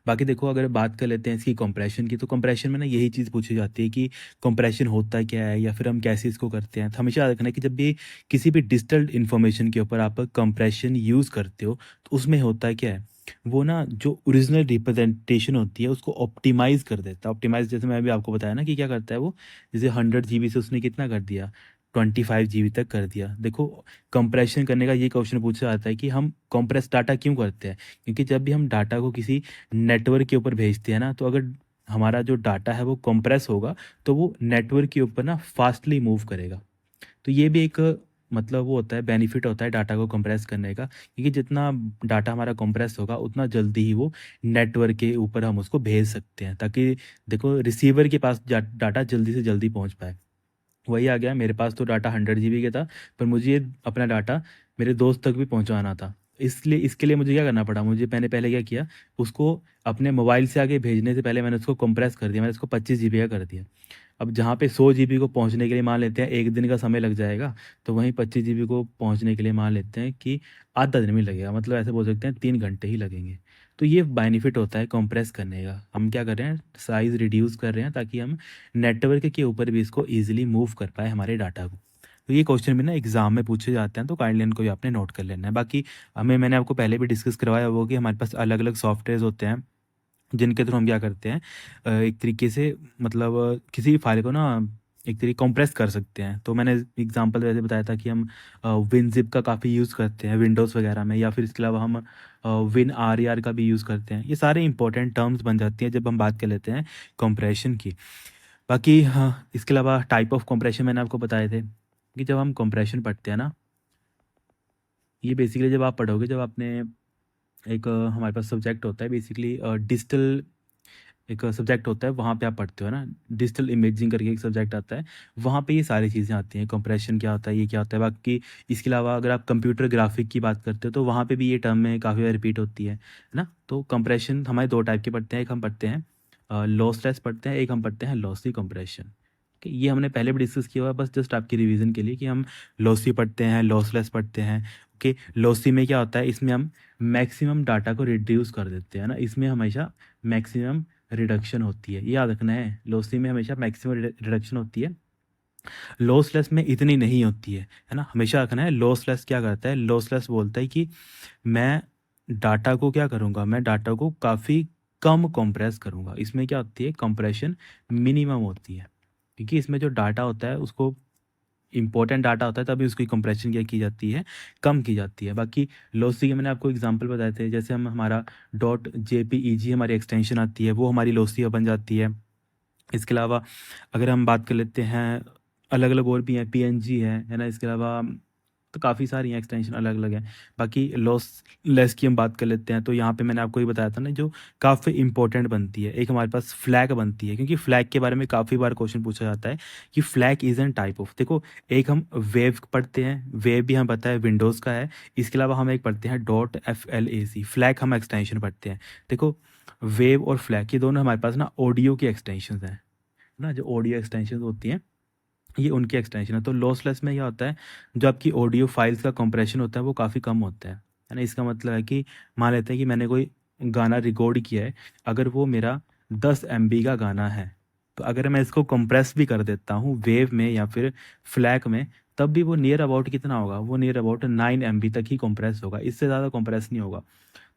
बाकी देखो अगर बात कर लेते हैं इसकी कंप्रेशन की, तो कंप्रेशन में ना यही चीज़ पूछी जाती है कि कंप्रेशन होता क्या है या फिर हम कैसे इसको करते हैं। तो हमेशा याद रखना है कि जब भी किसी भी डिजिटल इन्फॉर्मेशन के ऊपर आप कंप्रेशन यूज़ करते हो तो उसमें होता क्या है, वो ना जो ओरिजिनल रिप्रेजेंटेशन होती है उसको ऑप्टिमाइज़ कर देता है। ऑप्टिमाइज़ जैसे मैं अभी आपको बताया ना कि क्या करता है वो, जैसे 100 GB से उसने कितना कर दिया, 25 GB तक कर दिया। देखो कंप्रेशन करने का ये क्वेश्चन पूछा जाता है कि हम कंप्रेस डाटा क्यों करते हैं, क्योंकि जब भी हम डाटा को किसी नेटवर्क के ऊपर भेजते हैं ना, तो अगर हमारा जो डाटा है वो कंप्रेस होगा तो वो नेटवर्क के ऊपर ना फास्टली मूव करेगा। तो ये भी एक मतलब वो होता है, बेनिफिट होता है डाटा को कंप्रेस करने का, क्योंकि जितना डाटा हमारा कंप्रेस होगा उतना जल्दी ही वो नेटवर्क के ऊपर हम उसको भेज सकते हैं, ताकि देखो रिसीवर के पास डाटा जल्दी से जल्दी पहुंच पाए। वही आ गया, मेरे पास तो डाटा 100 GB का था, पर मुझे अपना डाटा मेरे दोस्त तक भी पहुंचाना था। इसलिए इसके लिए मुझे क्या करना पड़ा, मैंने पहले क्या किया, उसको अपने मोबाइल से आगे भेजने से पहले मैंने उसको कंप्रेस कर दिया, मैंने उसको 25 GB का कर दिया। अब जहाँ पे 100 GB को पहुँचने के लिए मान लेते हैं एक दिन का समय लग जाएगा, तो वहीं 25 GB को पहुँचने के लिए मान लेते हैं कि आधा दिन में लगेगा, मतलब ऐसे बोल सकते हैं 3 घंटे ही लगेंगे। तो ये बेनिफिट होता है कंप्रेस करने का। हम क्या कर रहे हैं, साइज़ रिड्यूस कर रहे हैं ताकि हम नेटवर्क के ऊपर भी इसको ईजिली मूव कर पाए हमारे डाटा को। तो ये क्वेश्चन भी ना एग्जाम में पूछे जाते हैं, तो काइंडली इनको भी आपने नोट कर लेना है। बाकी मैंने आपको पहले भी डिस्कस करवाया वो कि हमारे पास अलग अलग सॉफ्टवेयर होते हैं जिनके थ्रू हम क्या करते हैं, एक तरीके से मतलब किसी भी फाइल को ना एक तरीके कंप्रेस कर सकते हैं। तो मैंने एग्जांपल वैसे बताया था कि हम विनजिप का काफ़ी यूज़ करते हैं विंडोज़ वगैरह में, या फिर इसके अलावा हम विन आर आर का भी यूज़ करते हैं। ये सारे इंपॉर्टेंट टर्म्स बन जाती हैं जब हम बात कर लेते हैं कंप्रेशन की। बाकी हाँ, इसके अलावा टाइप ऑफ कंप्रेशन मैंने आपको बताए थे कि जब हम कंप्रेशन पढ़ते हैं ना, ये बेसिकली जब आप पढ़ोगे, जब आपने एक हमारे पास सब्जेक्ट होता है बेसिकली डिजिटल, एक सब्जेक्ट होता है, वहाँ पे आप पढ़ते हो ना, डिजिटल इमेजिंग करके एक सब्जेक्ट आता है, वहाँ पे ये सारी चीज़ें आती हैं, कंप्रेशन क्या होता है, ये क्या होता है। बाकी इसके अलावा अगर आप कंप्यूटर ग्राफिक की बात करते हो तो वहाँ पे भी ये टर्म में काफ़ी बार रिपीट होती है ना। तो कंप्रेशन हमारे दो टाइप के पढ़ते हैं, एक हम पढ़ते हैं लॉसलेस पढ़ते हैं, एक हम पढ़ते हैं लॉसी कंप्रेशन। ये हमने पहले भी डिस्कस किया हुआ है, बस जस्ट आपकी रिवीजन के लिए कि हम लॉसी पढ़ते हैं, लॉसलेस पढ़ते हैं। ओके, लॉसी में क्या होता है, इसमें हम मैक्सिमम डाटा को रिड्यूस कर देते हैं ना, इसमें हमेशा मैक्सिमम रिडक्शन होती है, ये याद रखना है, लॉसी में हमेशा मैक्सिमम रिडक्शन होती है, लॉसलेस में इतनी नहीं होती है ना। हमेशा रखना है, लॉसलेस क्या करता है, लॉसलेस बोलता है कि मैं डाटा को क्या करूँगा, मैं डाटा को काफ़ी कम कंप्रेस करूँगा। इसमें क्या होती है, कंप्रेशन मिनिमम होती है, क्योंकि इसमें जो डाटा होता है उसको इंपॉर्टेंट डाटा होता है तभी उसकी कंप्रेशन क्या की जाती है, कम की जाती है। बाकी लॉसी के मैंने आपको एग्जांपल बताए थे, जैसे हम हमारा डॉट जेपीईजी हमारी एक्सटेंशन आती है, वो हमारी लॉसी बन जाती है। इसके अलावा अगर हम बात कर लेते हैं, अलग अलग और भी हैं, पीएनजी है ना, इसके अलावा तो काफ़ी सारी हैं, एक्सटेंशन अलग अलग हैं। बाकी लॉस लेस की हम बात कर लेते हैं, तो यहाँ पे मैंने आपको ये बताया था ना, जो काफ़ी इंपॉर्टेंट बनती है, एक हमारे पास फ्लैग बनती है, क्योंकि फ्लैग के बारे में काफ़ी बार क्वेश्चन पूछा जाता है कि flag is an type of, देखो एक हम वेव पढ़ते हैं, वेव भी हम पता है विंडोज़ का है। इसके अलावा हम एक पढ़ते हैं डॉट FLAC, फ्लैग हम एक्सटेंशन पढ़ते हैं। देखो वेव और फ्लैग ये दोनों हमारे पास ना ऑडियो की एक्सटेंशन हैं ना, जो ऑडियो एक्सटेंशन होती हैं ये उनकी एक्सटेंशन है। तो लॉसलेस में क्या होता है, जो आपकी ऑडियो फाइल्स का कंप्रेशन होता है वो काफ़ी कम होता है ना। इसका मतलब है कि मान लेते हैं कि मैंने कोई गाना रिकॉर्ड किया है, अगर वो मेरा 10 MB का गाना है, तो अगर मैं इसको कंप्रेस भी कर देता हूँ वेव में या फिर फ्लैग में, तब भी वो नियर अबाउट कितना होगा, वो नियर अबाउट 9 MB तक ही कंप्रेस होगा, इससे ज़्यादा कंप्रेस नहीं होगा।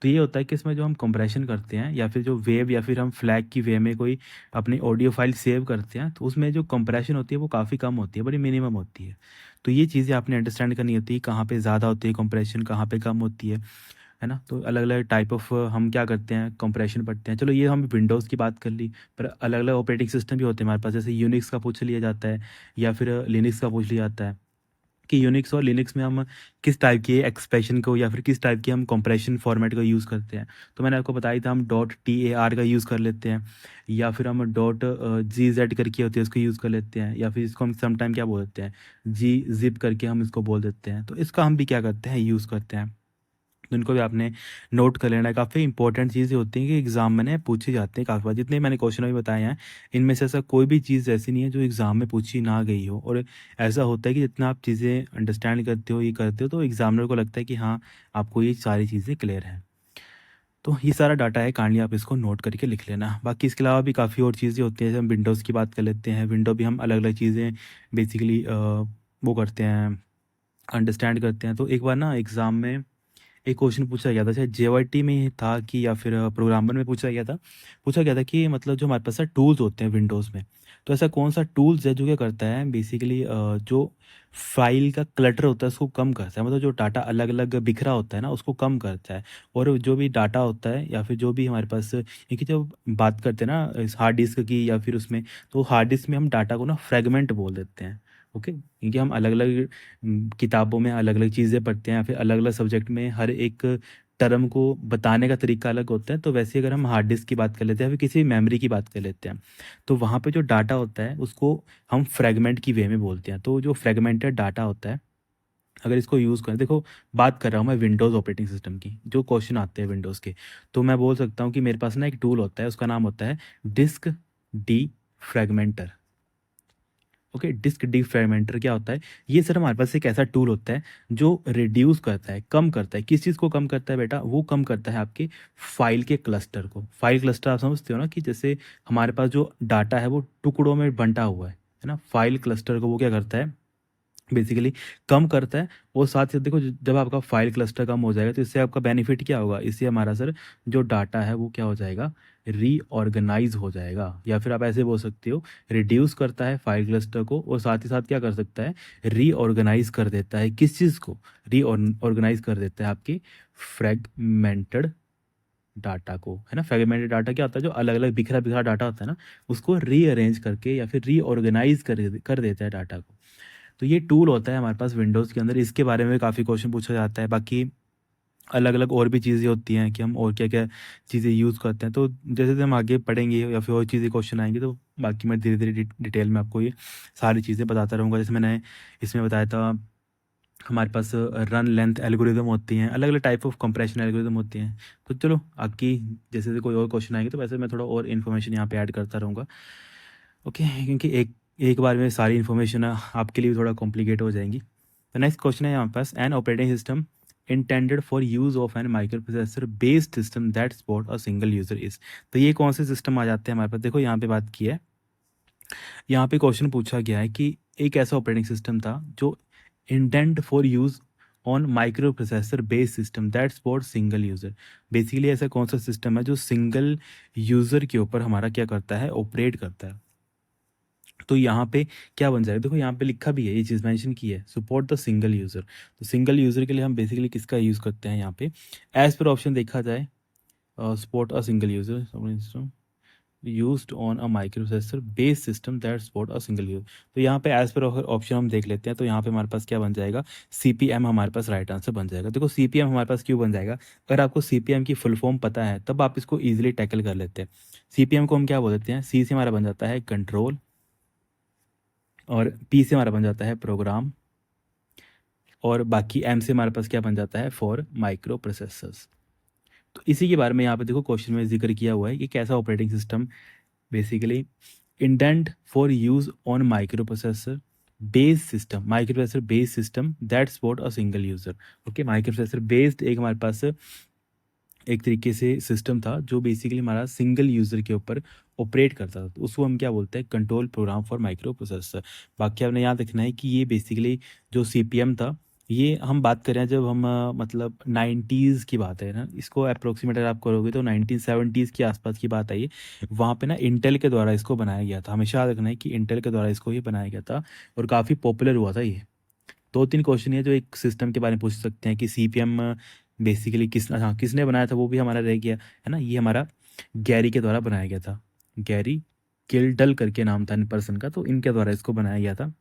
तो ये होता है कि इसमें जो हम कंप्रेशन करते हैं या फिर जो वेव या फिर हम फ्लैग की वे में कोई अपनी ऑडियो फाइल सेव करते हैं, तो उसमें जो कंप्रेशन होती है वो काफ़ी कम होती है, बड़ी मिनिमम होती है। तो ये चीज़ें आपने अंडरस्टैंड करनी होती है, कहाँ पे ज़्यादा होती है कंप्रेशन, कहाँ पे कम होती है ना। तो अलग अलग टाइप ऑफ हम क्या करते हैं, कंप्रेशन पढ़ते हैं। चलो ये हम विंडोज़ की बात कर ली, पर अलग अलग ऑपरेटिंग सिस्टम भी होते हैं हमारे पास, जैसे यूनिक्स का पूछ लिया जाता है या फिर लिनक्स का पूछ लिया जाता है कि यूनिक्स और लिनक्स में हम किस टाइप की एक्सप्रेशन को या फिर किस टाइप की हम कंप्रेशन फॉर्मेट का यूज़ करते हैं। तो मैंने आपको बताया था, हम डॉट TAR का यूज़ कर लेते हैं, या फिर हम डॉट GZ करके होती है उसको यूज़ कर लेते हैं, या फिर इसको हम समटाइम क्या बोल देते हैं, GZIP करके हम इसको बोल देते हैं। तो इसका हम भी क्या करते हैं, यूज़ करते हैं। तो इनको भी आपने नोट कर लेना है, काफ़ी इंपॉर्टेंट चीज़ें होती हैं कि एग्ज़ाम में ना पूछी जाती हैं काफ़ी बार। जितने मैंने क्वेश्चन अभी बताए हैं, इनमें से ऐसा कोई भी चीज़ ऐसी नहीं है जो एग्ज़ाम में पूछी ना गई हो। और ऐसा होता है कि जितना आप चीज़ें अंडरस्टैंड करते हो, ये करते हो, तो एग्ज़ामिनर को लगता है कि हाँ, आपको ये सारी चीज़ें क्लियर हैं। तो ये सारा डाटा है, काइंडली आप इसको नोट करके लिख लेना। बाकी इसके अलावा भी काफ़ी और चीज़ें होती हैं, जैसे हम विंडोज़ की बात कर लेते हैं। विंडो भी हम अलग अलग चीज़ें बेसिकली वो करते हैं, अंडरस्टैंड करते हैं। तो एक बार ना एग्ज़ाम में एक क्वेश्चन पूछा गया था, शायद JYT में ही था कि या फिर प्रोग्रामर में पूछा गया था कि मतलब जो हमारे पास टूल्स होते हैं विंडोज़ में, तो ऐसा कौन सा टूल्स है जो क्या करता है बेसिकली जो फाइल का क्लटर होता है उसको कम करता है, मतलब जो डाटा अलग अलग बिखरा होता है ना उसको कम करता है। और जो भी डाटा होता है या फिर जो भी हमारे पास, क्योंकि जब बात करते हैं ना इस हार्ड डिस्क की या फिर उसमें, तो हार्ड डिस्क में हम डाटा को ना फ्रेगमेंट बोल देते हैं। ओके, क्योंकि हम अलग अलग किताबों में अलग अलग चीज़ें पढ़ते हैं या फिर अलग अलग सब्जेक्ट में हर एक टर्म को बताने का तरीका अलग होता है। तो वैसे अगर हम हार्ड डिस्क की बात कर लेते हैं या फिर किसी मेमोरी की बात कर लेते हैं, तो वहाँ पे जो डाटा होता है उसको हम फ्रेगमेंट की वे में बोलते हैं। तो जो फ्रेगमेंटेड डाटा होता है, अगर इसको यूज़ करें, देखो बात कर रहा हूँ मैं विंडोज़ ऑपरेटिंग सिस्टम की, जो क्वेश्चन आते हैं विंडोज़ के, तो मैं बोल सकता हूँ कि मेरे पास ना एक टूल होता है, उसका नाम होता है disk defragmenter. Okay, disk defragmenter क्या होता है, ये सर हमारे पास एक ऐसा टूल होता है जो रिड्यूस करता है, कम करता है। किस चीज़ को कम करता है बेटा, वो कम करता है आपके फाइल के क्लस्टर को। फाइल क्लस्टर आप समझते हो ना, कि जैसे हमारे पास जो डाटा है वो टुकड़ों में बंटा हुआ है ना, फाइल क्लस्टर को वो क्या करता है बेसिकली, कम करता है। और साथ ही साथ देखो, जब आपका फाइल क्लस्टर कम हो जाएगा तो इससे आपका बेनिफिट क्या होगा, इससे हमारा सर जो डाटा है वो क्या हो जाएगा, रीऑर्गेनाइज हो जाएगा। या फिर आप ऐसे बोल सकते हो, रिड्यूस करता है फाइल क्लस्टर को और साथ ही साथ क्या कर सकता है, रीऑर्गेनाइज कर देता है। किस चीज़ को रीऑर्गेनाइज कर देता है, आपकी फ्रेगमेंटेड डाटा को, है ना। फ्रेगमेंटेड डाटा क्या होता है, जो अलग अलग बिखरा बिखरा डाटा होता है ना, उसको रीअरेंज करके या फिर रीऑर्गेनाइज कर देता है डाटा को। तो ये टूल होता है हमारे पास विंडोज़ के अंदर, इसके बारे में काफ़ी क्वेश्चन पूछा जाता है। बाकी अलग अलग और भी चीज़ें होती हैं कि हम और क्या क्या चीज़ें यूज़ करते हैं, तो जैसे जैसे हम आगे पढ़ेंगे या फिर और चीज़ें क्वेश्चन आएंगे तो बाकी मैं धीरे धीरे डिटेल में आपको ये सारी चीज़ें बताता रहूँगा। जैसे मैंने इसमें बताया था, हमारे पास रन लेंथ एल्गोरिदम होती हैं, अलग अलग टाइप ऑफ कंप्रेशन एल्गोरिदम होती हैं। तो चलो आपकी जैसे जैसे कोई और क्वेश्चन आएंगे तो वैसे मैं थोड़ा और इन्फॉर्मेशन यहाँ पे ऐड करता रहूँगा। ओके, क्योंकि एक एक बार में सारी इन्फॉर्मेशन आपके लिए भी थोड़ा कॉम्प्लिकेट हो जाएंगी। तो नेक्स्ट क्वेश्चन है यहाँ पास, an operating system intended for use of an micro processor based system that support a single user is. तो ये कौन से सिस्टम आ जाते हैं हमारे पास? देखो यहाँ पे बात की है, यहाँ पे क्वेश्चन पूछा गया है कि एक ऐसा ऑपरेटिंग सिस्टम था जो intend for use on micro processor based system that support single user. Basically ऐसा कौन सा सिस्टम है जो सिंगल यूजर के ऊपर हमारा क्या करता है, ऑपरेट करता है। तो यहाँ पे क्या बन जाएगा, देखो यहाँ पे लिखा भी है, ये चीज़ मेंशन की है, सपोर्ट द सिंगल यूज़र। तो सिंगल यूज़र के लिए हम बेसिकली किसका यूज़ करते हैं यहाँ पे, एज पर ऑप्शन देखा जाए, support a single user used on a microprocessor based system that support a single user. तो यहाँ पे एज पर ऑप्शन हम देख लेते हैं, तो यहाँ पे हमारे पास क्या बन जाएगा, CPM हमारे पास राइट आंसर बन जाएगा। देखो CPM हमारे पास क्यों बन जाएगा, अगर आपको CPM की फुल फॉर्म पता है तब आप इसको ईजिली टैकल कर लेते हैं। CPM को हम क्या बोल देते हैं, C से हमारा बन जाता है कंट्रोल, और P से हमारा बन जाता है प्रोग्राम, और बाकी M से हमारे पास क्या बन जाता है, फॉर माइक्रो प्रोसेसर्स। तो इसी के बारे में यहाँ पे देखो क्वेश्चन में जिक्र किया हुआ है कि कैसा operating system basically intend for use on micro processor based system, micro processor based system that support a single user. Okay, micro processor based एक हमारे पास एक तरीके से सिस्टम था जो बेसिकली हमारा सिंगल यूज़र के ऊपर ऑपरेट करता था, तो उसको हम क्या बोलते हैं, control program for microprocessor. बाकी आपने याद रखना है कि ये बेसिकली जो CPM था, ये हम बात कर रहे हैं जब हम मतलब 90s की बात है ना, इसको अप्रोक्सीमेट अगर आप करोगे तो 1970s के आसपास की बात है ये। वहाँ पे ना इंटेल के द्वारा इसको बनाया गया था, हमेशा याद रखना है कि इंटेल के द्वारा इसको ये बनाया गया था और काफ़ी पॉपुलर हुआ था ये। दो तीन क्वेश्चन है जो एक सिस्टम के बारे में पूछ सकते हैं कि CPM बेसिकली किसने बनाया था, वो भी हमारा रह गया है ना। ये हमारा गैरी के द्वारा बनाया गया था, गैरी किल्डल करके नाम था इन पर्सन का, तो इनके द्वारा इसको बनाया गया था।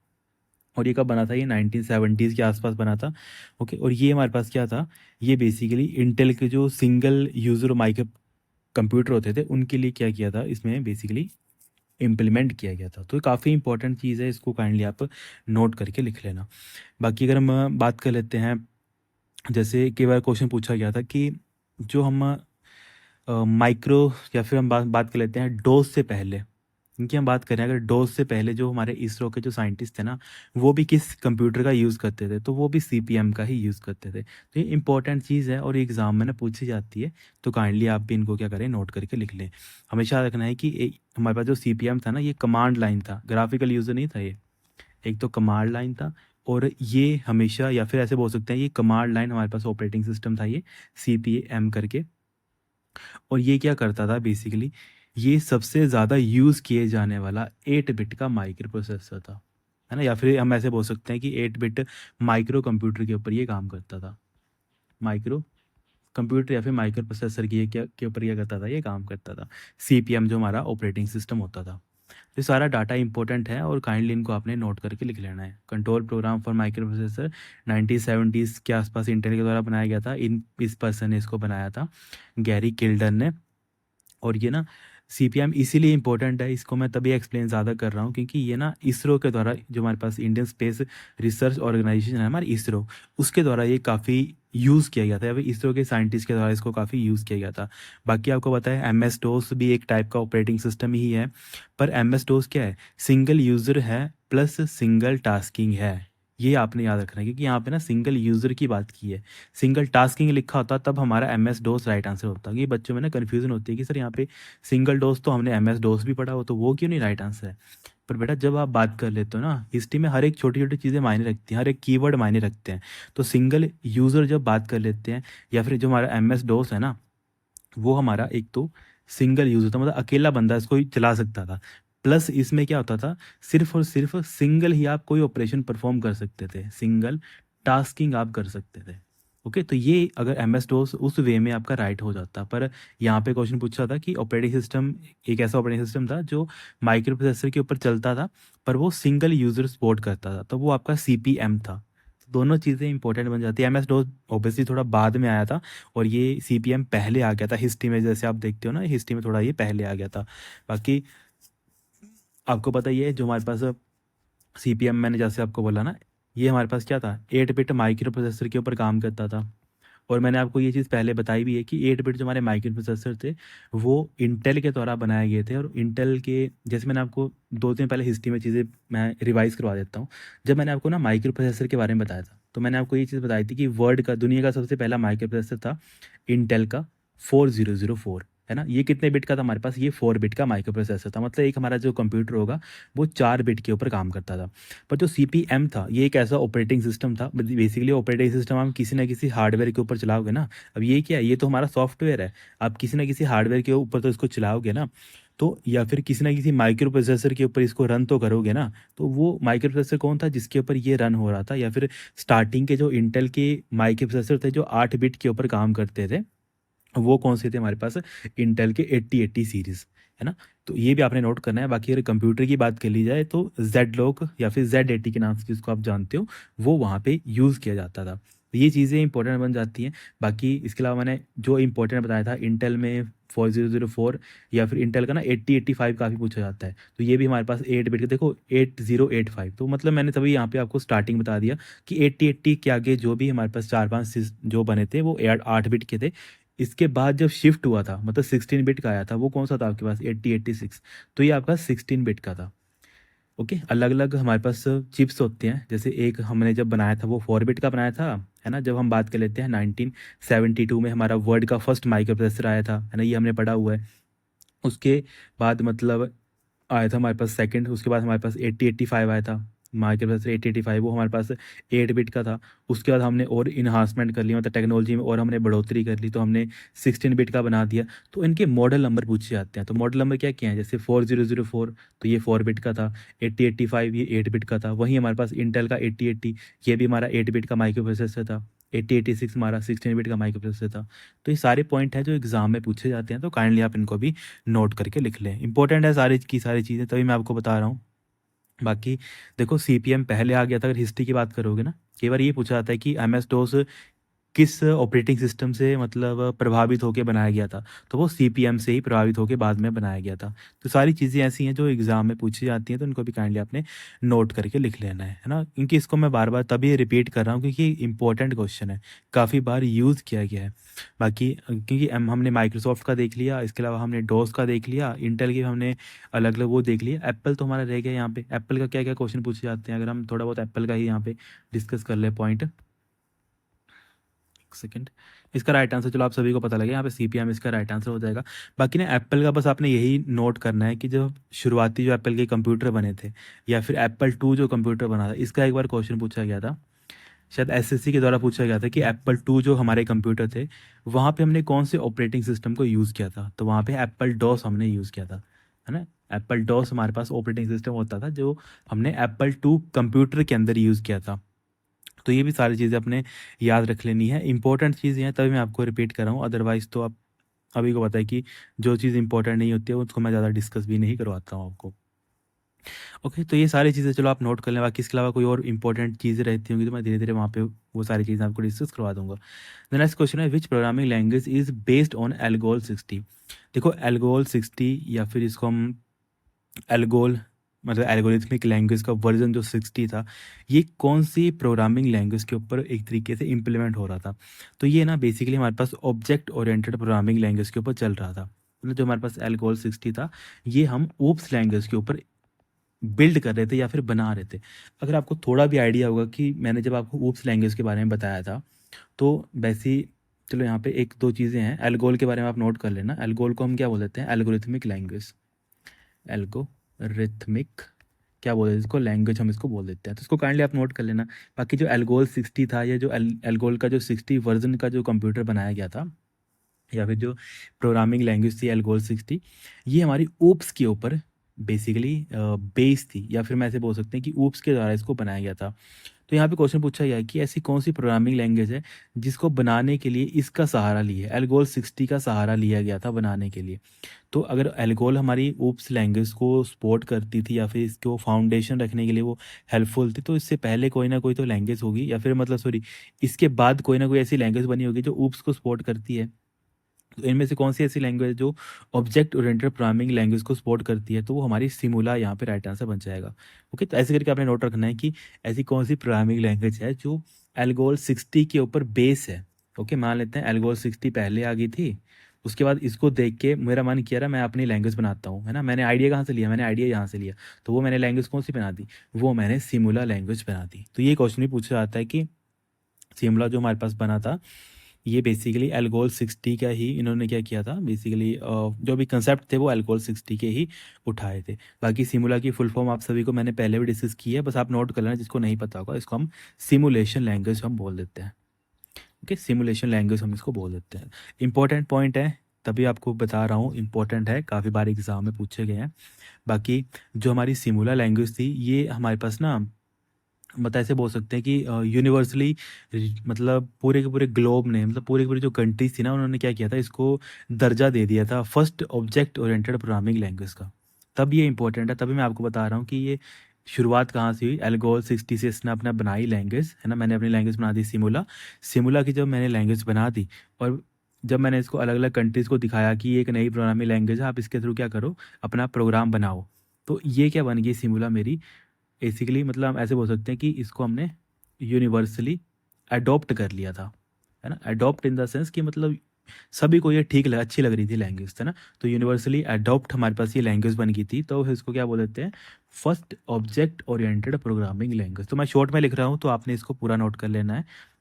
और ये कब बना था, ये 1970s के आसपास बना था। ओके, और ये हमारे पास क्या था, ये बेसिकली इंटेल के जो सिंगल यूज़र माइक्रो कंप्यूटर होते थे उनके लिए क्या किया था, इसमें बेसिकली इम्प्लीमेंट किया गया था। तो काफ़ी इंपॉर्टेंट चीज़ है, इसको काइंडली आप नोट करके लिख लेना। बाकी अगर हम बात कर लेते हैं, जैसे कई बार क्वेश्चन पूछा गया था कि जो हम माइक्रो या फिर हम बात कर लेते हैं डोज से पहले, क्योंकि हम बात करें अगर डोज से पहले जो हमारे इसरो के जो साइंटिस्ट थे ना, वो भी किस कंप्यूटर का यूज़ करते थे, तो वो भी CPM का ही यूज़ करते थे। तो ये इंपॉर्टेंट चीज़ है और एग्ज़ाम में ना पूछी जाती है, तो काइंडली आप भी इनको क्या करें, नोट करके लिख लें। हमेशा याद रखना है कि हमारे पास जो CPM था ना, ये कमांड लाइन था, ग्राफिकल यूज़र नहीं था ये। एक तो कमांड लाइन था, और ये हमेशा, या फिर ऐसे बोल सकते हैं, ये कमांड लाइन हमारे पास ऑपरेटिंग सिस्टम था ये, CPM करके। और ये क्या करता था बेसिकली, ये सबसे ज़्यादा यूज़ किए जाने वाला 8 बिट का माइक्रो प्रोसेसर था, है ना। या फिर हम ऐसे बोल सकते हैं कि 8 बिट माइक्रो कंप्यूटर के ऊपर ये काम करता था, माइक्रो कंप्यूटर या फिर माइक्रो प्रोसेसर की के ऊपर क्या करता था, ये काम करता था, CPM जो हमारा ऑपरेटिंग सिस्टम होता था। तो ये सारा डाटा इंपॉर्टेंट है और काइंडली इनको आपने नोट करके लिख लेना है। Control program for microprocessor 1970s के आसपास इंटेल के द्वारा बनाया गया था, इस पर्सन ने इसको बनाया था, गैरी किल्डन ने। और ये ना CPM इसीलिए इम्पोर्टेंट है, इसको मैं तभी एक्सप्लेन ज़्यादा कर रहा हूँ क्योंकि ये ना इसरो के द्वारा, जो हमारे पास इंडियन स्पेस रिसर्च ऑर्गेनाइजेशन है हमारी इसरो, उसके द्वारा ये काफ़ी यूज़ किया गया था, या फिर इसरो के साइंटिस्ट के द्वारा इसको काफ़ी यूज़ किया गया था। बाकी आपको पता है MS DOS भी एक टाइप का ऑपरेटिंग सिस्टम ही है, पर MS DOS क्या है, सिंगल यूज़र है प्लस सिंगल टास्किंग है। ये आपने याद रखना है क्योंकि यहाँ पे ना सिंगल यूज़र की बात की है, सिंगल टास्किंग लिखा होता तब हमारा MS DOS राइट आंसर होता। ये बच्चों में ना कन्फ्यूजन होती है कि सर यहाँ पे सिंगल डोज तो हमने MS DOS भी पढ़ा हो, तो वो क्यों नहीं राइट आंसर है। पर बेटा जब आप बात कर लेते हो ना, हिस्ट्री में हर एक छोटी छोटी चीज़ें मायने रखती हैं, हर एक कीवर्ड मायने रखते हैं। तो सिंगल यूज़र जब बात कर लेते हैं, या फिर जो हमारा MS DOS है ना, वो हमारा एक तो सिंगल यूज़र था, मतलब अकेला बंदा इसको ही चला सकता था। प्लस इसमें क्या होता था, सिर्फ और सिर्फ सिंगल ही आप कोई ऑपरेशन परफॉर्म कर सकते थे, सिंगल टास्किंग आप कर सकते थे। ओके, तो ये अगर एम एस डोस उस वे में आपका राइट हो जाता, पर यहाँ पे क्वेश्चन पूछा था कि ऑपरेटिंग सिस्टम एक ऐसा ऑपरेटिंग सिस्टम था जो माइक्रो प्रोसेसर के ऊपर चलता था, पर वो सिंगल यूजर सपोर्ट करता था, तो वो आपका CP/M था। तो दोनों चीज़ें इंपॉर्टेंट बन जाती है। एम एस डोस ऑब्वियसली थोड़ा बाद में आया था, और ये CP/M पहले आ गया था हिस्ट्री में, जैसे आप देखते हो ना हिस्ट्री में थोड़ा ये पहले आ गया था। बाकी आपको पता ही है जो हमारे पास CP/M, मैंने जैसे आपको बोला ना, ये हमारे पास क्या था, 8 बिट माइक्रो प्रोसेसर के ऊपर काम करता था। और मैंने आपको ये चीज़ पहले बताई भी है कि 8 बिट जो हमारे माइक्रो प्रोसेसर थे वो इंटेल के द्वारा बनाए गए थे। और इंटेल के, जैसे मैंने आपको 2 दिन पहले हिस्ट्री में चीज़ें मैं रिवाइज करवा देता हूँ। जब मैंने आपको ना माइक्रो प्रोसेसर के बारे में बताया था, तो मैंने आपको ये चीज़ बताई थी कि वर्ल्ड का, दुनिया का सबसे पहला माइक्रो प्रोसेसर था इंटेल का 4004, है ना। ये कितने बिट का था हमारे पास, ये 4 बिट का माइक्रो प्रोसेसर था। मतलब एक हमारा जो कंप्यूटर होगा वो 4 बिट के ऊपर काम करता था। पर जो CP/M था, ये एक ऐसा ऑपरेटिंग सिस्टम था, बेसिकली ऑपरेटिंग सिस्टम हम किसी ना किसी हार्डवेयर के ऊपर चलाओगे ना। अब ये क्या है, ये तो हमारा सॉफ्टवेयर है, आप किसी ना किसी हार्डवेयर के ऊपर तो इसको चलाओगे ना, तो या फिर किसी ना किसी माइक्रो प्रोसेसर के ऊपर इसको रन तो करोगे ना। तो वो माइक्रो प्रोसेसर कौन था जिसके ऊपर ये रन हो रहा था, या फिर स्टार्टिंग के जो इंटेल के माइक्रो प्रोसेसर थे जो 8 बिट के ऊपर काम करते थे, वो कौन से थे हमारे पास, इंटेल के 8080 सीरीज़, है ना। तो ये भी आपने नोट करना है। बाकी अगर कंप्यूटर की बात कर ली जाए तो Z-Log या फिर Z80 के नाम से जिसको आप जानते हो, वो वहाँ पे यूज़ किया जाता था। तो ये चीज़ें इंपॉर्टेंट बन जाती हैं। बाकी इसके अलावा मैंने जो इंपॉर्टेंट बताया था इंटेल में 4004, या फिर इंटेल का ना 8085 काफ़ी पूछा जाता है, तो ये भी हमारे पास 8 बिट का, देखो 8085, तो मतलब मैंने तभी यहाँ पे आपको स्टार्टिंग बता दिया कि 8080 के आगे जो भी हमारे पास 4-5 जो बने थे वो 8 बिट के थे। इसके बाद जब शिफ्ट हुआ था, मतलब 16 बिट का आया था, वो कौन सा था आपके पास, 8086, तो ये आपका 16 बिट का था। ओके, अलग अलग हमारे पास चिप्स होते हैं, जैसे एक हमने जब बनाया था वो 4 बिट का बनाया था, है ना। जब हम बात कर लेते हैं 1972 में हमारा वर्ल्ड का फर्स्ट माइक्रो प्रोसेसर आया था, है ना, ये हमने पढ़ा हुआ है। उसके बाद मतलब आया था हमारे पास सेकंड, उसके बाद हमारे पास 8085 आया था माइक्रो प्रोसेसर 8085, वो हमारे पास 8 बिट का था। उसके बाद हमने और इन्हांसमेंट कर लिया, मतलब टेक्नोलॉजी में और हमने बढ़ोतरी कर ली, तो हमने 16 बिट का बना दिया। तो इनके मॉडल नंबर पूछे जाते हैं, तो मॉडल नंबर क्या क्या है, जैसे 4004, तो ये 4 बिट का था। 8085 ये 8 बिट का था। वहीं हमारे पास इंटेल का 8080, ये भी हमारा 8 बिट का माइक्रो प्रोसेसर था। 8086 हमारा 16 बिट का माइक्रो प्रोसेसर था। तो ये सारे पॉइंट हैं जो एग्जाम में पूछे जाते हैं, तो काइंडली आप इनको भी नोट करके लिख लें। इंपॉर्टेंट है सारी की सारी चीज़ें, तभी मैं आपको बता रहा हूँ। बाकी देखो CP/M पहले आ गया था, अगर हिस्ट्री की बात करोगे ना, कई बार ये पूछा जाता है कि MS-DOS किस ऑपरेटिंग सिस्टम से मतलब प्रभावित होकर बनाया गया था, तो वो CP/M से ही प्रभावित होकर बाद में बनाया गया था। तो सारी चीज़ें ऐसी हैं जो एग्ज़ाम में पूछी जाती हैं, तो इनको भी काइंडली आपने नोट करके लिख लेना है ना। क्योंकि इसको मैं बार बार तभी रिपीट कर रहा हूँ क्योंकि इंपॉर्टेंट क्वेश्चन है, काफ़ी बार यूज़ किया गया है। बाकी क्योंकि हमने माइक्रोसॉफ्ट का देख लिया, इसके अलावा हमने डोस का देख लिया, इंटेल के हमने अलग अलग वो देख लिया, एप्पल तो हमारा रह गया यहाँ पे। एप्पल का क्या क्या क्वेश्चन पूछे जाते हैं, अगर हम थोड़ा बहुत एप्पल का ही यहाँ पे डिस्कस कर ले पॉइंट। सेकंड, इसका राइट आंसर चलो आप सभी को पता लगे, यहाँ पे CP/M इसका राइट आंसर हो जाएगा। बाकी ना एप्पल का बस आपने यही नोट करना है कि जो शुरुआती जो एप्पल के कंप्यूटर बने थे, या फिर Apple II जो कंप्यूटर बना था, इसका एक बार क्वेश्चन पूछा गया था, शायद SSC के द्वारा पूछा गया था कि Apple II जो हमारे कंप्यूटर थे, वहाँ पे हमने कौन से ऑपरेटिंग सिस्टम को यूज़ किया था, तो वहाँ पे Apple-DOS हमने यूज़ किया था, है ना। Apple-DOS हमारे पास ऑपरेटिंग सिस्टम होता था जो हमने Apple-II कंप्यूटर के अंदर यूज़ किया था। तो ये भी सारी चीज़ें अपने याद रख लेनी है, इंपॉर्टेंट चीज़ें हैं, तभी मैं आपको रिपीट कर रहा हूँ। अदरवाइज़ तो आप अभी को पता है कि जो चीज़ इंपॉर्टेंट नहीं होती है उसको मैं ज़्यादा डिस्कस भी नहीं करवाता हूँ आपको। ओके, तो ये सारी चीज़ें चलो आप नोट कर लें। बाकी इसके अलावा कोई और इंपॉर्टेंट चीज़ें रहती होंगी तो मैं धीरे धीरे वहाँ पे वो सारी चीज़ें आपको डिस्कस करवा दूंगा। द नेक्स्ट क्वेश्चन है, विच programming language is based on ALGOL 60। देखो एल्गोल 60, या फिर इसको हम एल्गोल मतलब एल्गोरिथमिक लैंग्वेज का वर्जन जो 60 था, ये कौन सी प्रोग्रामिंग लैंग्वेज के ऊपर एक तरीके से इम्प्लीमेंट हो रहा था। तो ये ना बेसिकली हमारे पास ऑब्जेक्ट ओरिएंटेड प्रोग्रामिंग लैंग्वेज के ऊपर चल रहा था। मतलब जो हमारे पास एल्गोल 60 था, ये हम ओप्स लैंग्वेज के ऊपर बिल्ड कर रहे थे या फिर बना रहे थे। अगर आपको थोड़ा भी आइडिया होगा कि मैंने जब आपको ओप्स लैंग्वेज के बारे में बताया था, तो वैसे चलो यहाँ पे एक दो चीज़ें हैं, एल्गोल के बारे में आप नोट कर लेना। एल्गोल को हम क्या बोल देते हैं, एल्गोरिथमिक लैंग्वेज, एल्गोरिथमिक क्या बोल देते हैं इसको, लैंग्वेज हम इसको बोल देते हैं, तो इसको काइंडली आप नोट कर लेना। बाकी जो एल्गोल 60 था, या जो एल्गोल का जो 60 वर्जन का जो कंप्यूटर बनाया गया था, या फिर जो प्रोग्रामिंग लैंग्वेज थी एल्गोल 60, ये हमारी ओप्स के ऊपर बेसिकली बेस थी, या फिर मैं ऐसे बोल सकते हैं कि ओप्स के द्वारा इसको बनाया गया था। तो तो यहाँ पे क्वेश्चन पूछा गया है कि ऐसी कौन सी प्रोग्रामिंग लैंग्वेज है जिसको बनाने के लिए इसका सहारा लिया, एल्गोल 60 का सहारा लिया गया था बनाने के लिए। तो अगर एल्गोल हमारी ऊप्स लैंग्वेज को सपोर्ट करती थी या फिर इसको फाउंडेशन रखने के लिए वो हेल्पफुल थी, तो इससे पहले कोई ना कोई तो लैंग्वेज होगी, या फिर मतलब सॉरी, इसके बाद कोई ना कोई ऐसी लैंग्वेज बनी होगी जो ऊप्स को सपोर्ट करती है। तो इनमें से कौन सी ऐसी लैंग्वेज जो ऑब्जेक्ट ओरिएंटेड प्रोग्रामिंग लैंग्वेज को सपोर्ट करती है, तो वो हमारी सिमुला यहाँ पे राइट आंसर बन जाएगा। ओके, तो ऐसे करके आपने नोट रखना है कि ऐसी कौन सी प्रोग्रामिंग लैंग्वेज है जो एल्गोल 60 के ऊपर बेस है। ओके, मान लेते हैं एल्गोल 60 पहले आ गई थी, उसके बाद इसको देख के मेरा मन किया रहा मैं अपनी लैंग्वेज बनाता हूँ, है ना। मैंने आइडिया कहाँ से लिया, मैंने आइडिया यहाँ से लिया, तो वो मैंने लैंग्वेज कौन सी बना दी, वो मैंने सिमुला लैंग्वेज बना दी। तो ये क्वेश्चन भी पूछा जाता है कि सिमुला जो हमारे पास बना था, ये बेसिकली एल्गोल 60 का ही इन्होंने क्या किया था, बेसिकली जो भी कंसेप्ट थे वो एल्गोल 60 के ही उठाए थे। बाकी सिमुला की फुल फॉर्म आप सभी को मैंने पहले भी डिस्कस की है, बस आप नोट कर लेना, जिसको नहीं पता होगा इसको हम सिमुलेशन लैंग्वेज हम बोल देते हैं। ओके, सिमुलेशन लैंग्वेज हम इसको बोल देते हैं। इंपॉर्टेंट पॉइंट है, तभी आपको बता रहा हूँ, इंपॉर्टेंट है, काफ़ी बार एग्जाम में पूछे गए हैं। बाकी जो हमारी सिमुला लैंग्वेज थी, ये हमारे पास ना, मतलब ऐसे बोल सकते हैं कि यूनिवर्सली, मतलब पूरे के पूरे ग्लोब ने, मतलब पूरी की पूरी जो कंट्रीज थी ना, उन्होंने क्या किया था, इसको दर्जा दे दिया था first object oriented programming language का। तब ये इंपॉर्टेंट है, तभी मैं आपको बता रहा हूँ कि ये शुरुआत कहाँ से हुई। एल्गोल 60 से इसने अपना बनाई लैंग्वेज, है ना। मैंने अपनी लैंग्वेज बना दी सिमुला। सिमुला की जब मैंने लैंग्वेज बना दी, और जब मैंने इसको अलग अलग कंट्रीज़ को दिखाया कि ये एक नई प्रोग्रामिंग लैंग्वेज है, आप इसके थ्रू क्या करो, अपना प्रोग्राम बनाओ, तो ये क्या बन गई सिमुला मेरी। बेसिकली मतलब हम ऐसे बोल सकते हैं कि इसको हमने यूनिवर्सली अडॉप्ट कर लिया था, है ना। अडॉप्ट इन द सेंस कि मतलब सभी को ये ठीक लगा, अच्छी लग रही थी लैंग्वेज, है ना। तो यूनिवर्सली अडॉप्ट हमारे पास ये लैंग्वेज बन गई थी, तो इसको क्या बोल देते हैं, first object oriented programming language. तो मैं शॉर्ट में लिख रहा हूँ, तो आपने इसको पूरा नोट कर लेना है।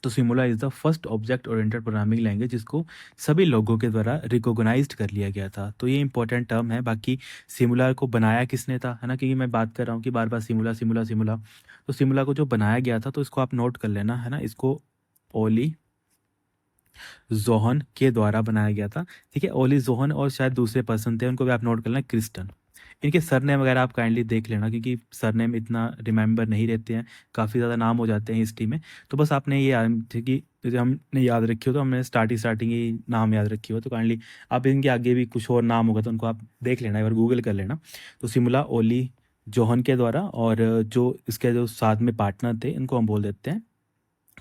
तो Simula is the first object oriented programming language जिसको सभी लोगों के द्वारा रिकॉग्नाइज्ड कर लिया गया था। तो ये इंपॉर्टेंट टर्म है। बाकी सिमुला को बनाया किसने था, है ना, क्योंकि मैं बात कर रहा हूँ कि बार बार सिमुला सिमुला सिमुला। तो सिमुला को जो बनाया गया था, तो इसको आप नोट कर लेना, है ना। इसको ओली जोहन के द्वारा बनाया गया था। ठीक है, ओली जोहन और शायद दूसरे पर्सन थे, उनको भी आप नोट कर लेना, क्रिस्टन। इनके सरनेम वगैरह आप काइंडली देख लेना, क्योंकि सरनेम इतना रिमेंबर नहीं रहते हैं, काफ़ी ज़्यादा नाम हो जाते हैं हिस्ट्री में। तो बस आपने ये याद थे कि जैसे हमने याद रखी हो, तो हमने स्टार्टिंग ही नाम याद रखी हो, तो काइंडली आप इनके आगे भी कुछ और नाम होगा तो उनको आप देख लेना, एक बार गूगल कर लेना। तो सिमुला ओली जोहन के द्वारा, और जो इसके जो साथ में पार्टनर थे, इनको हम बोल देते हैं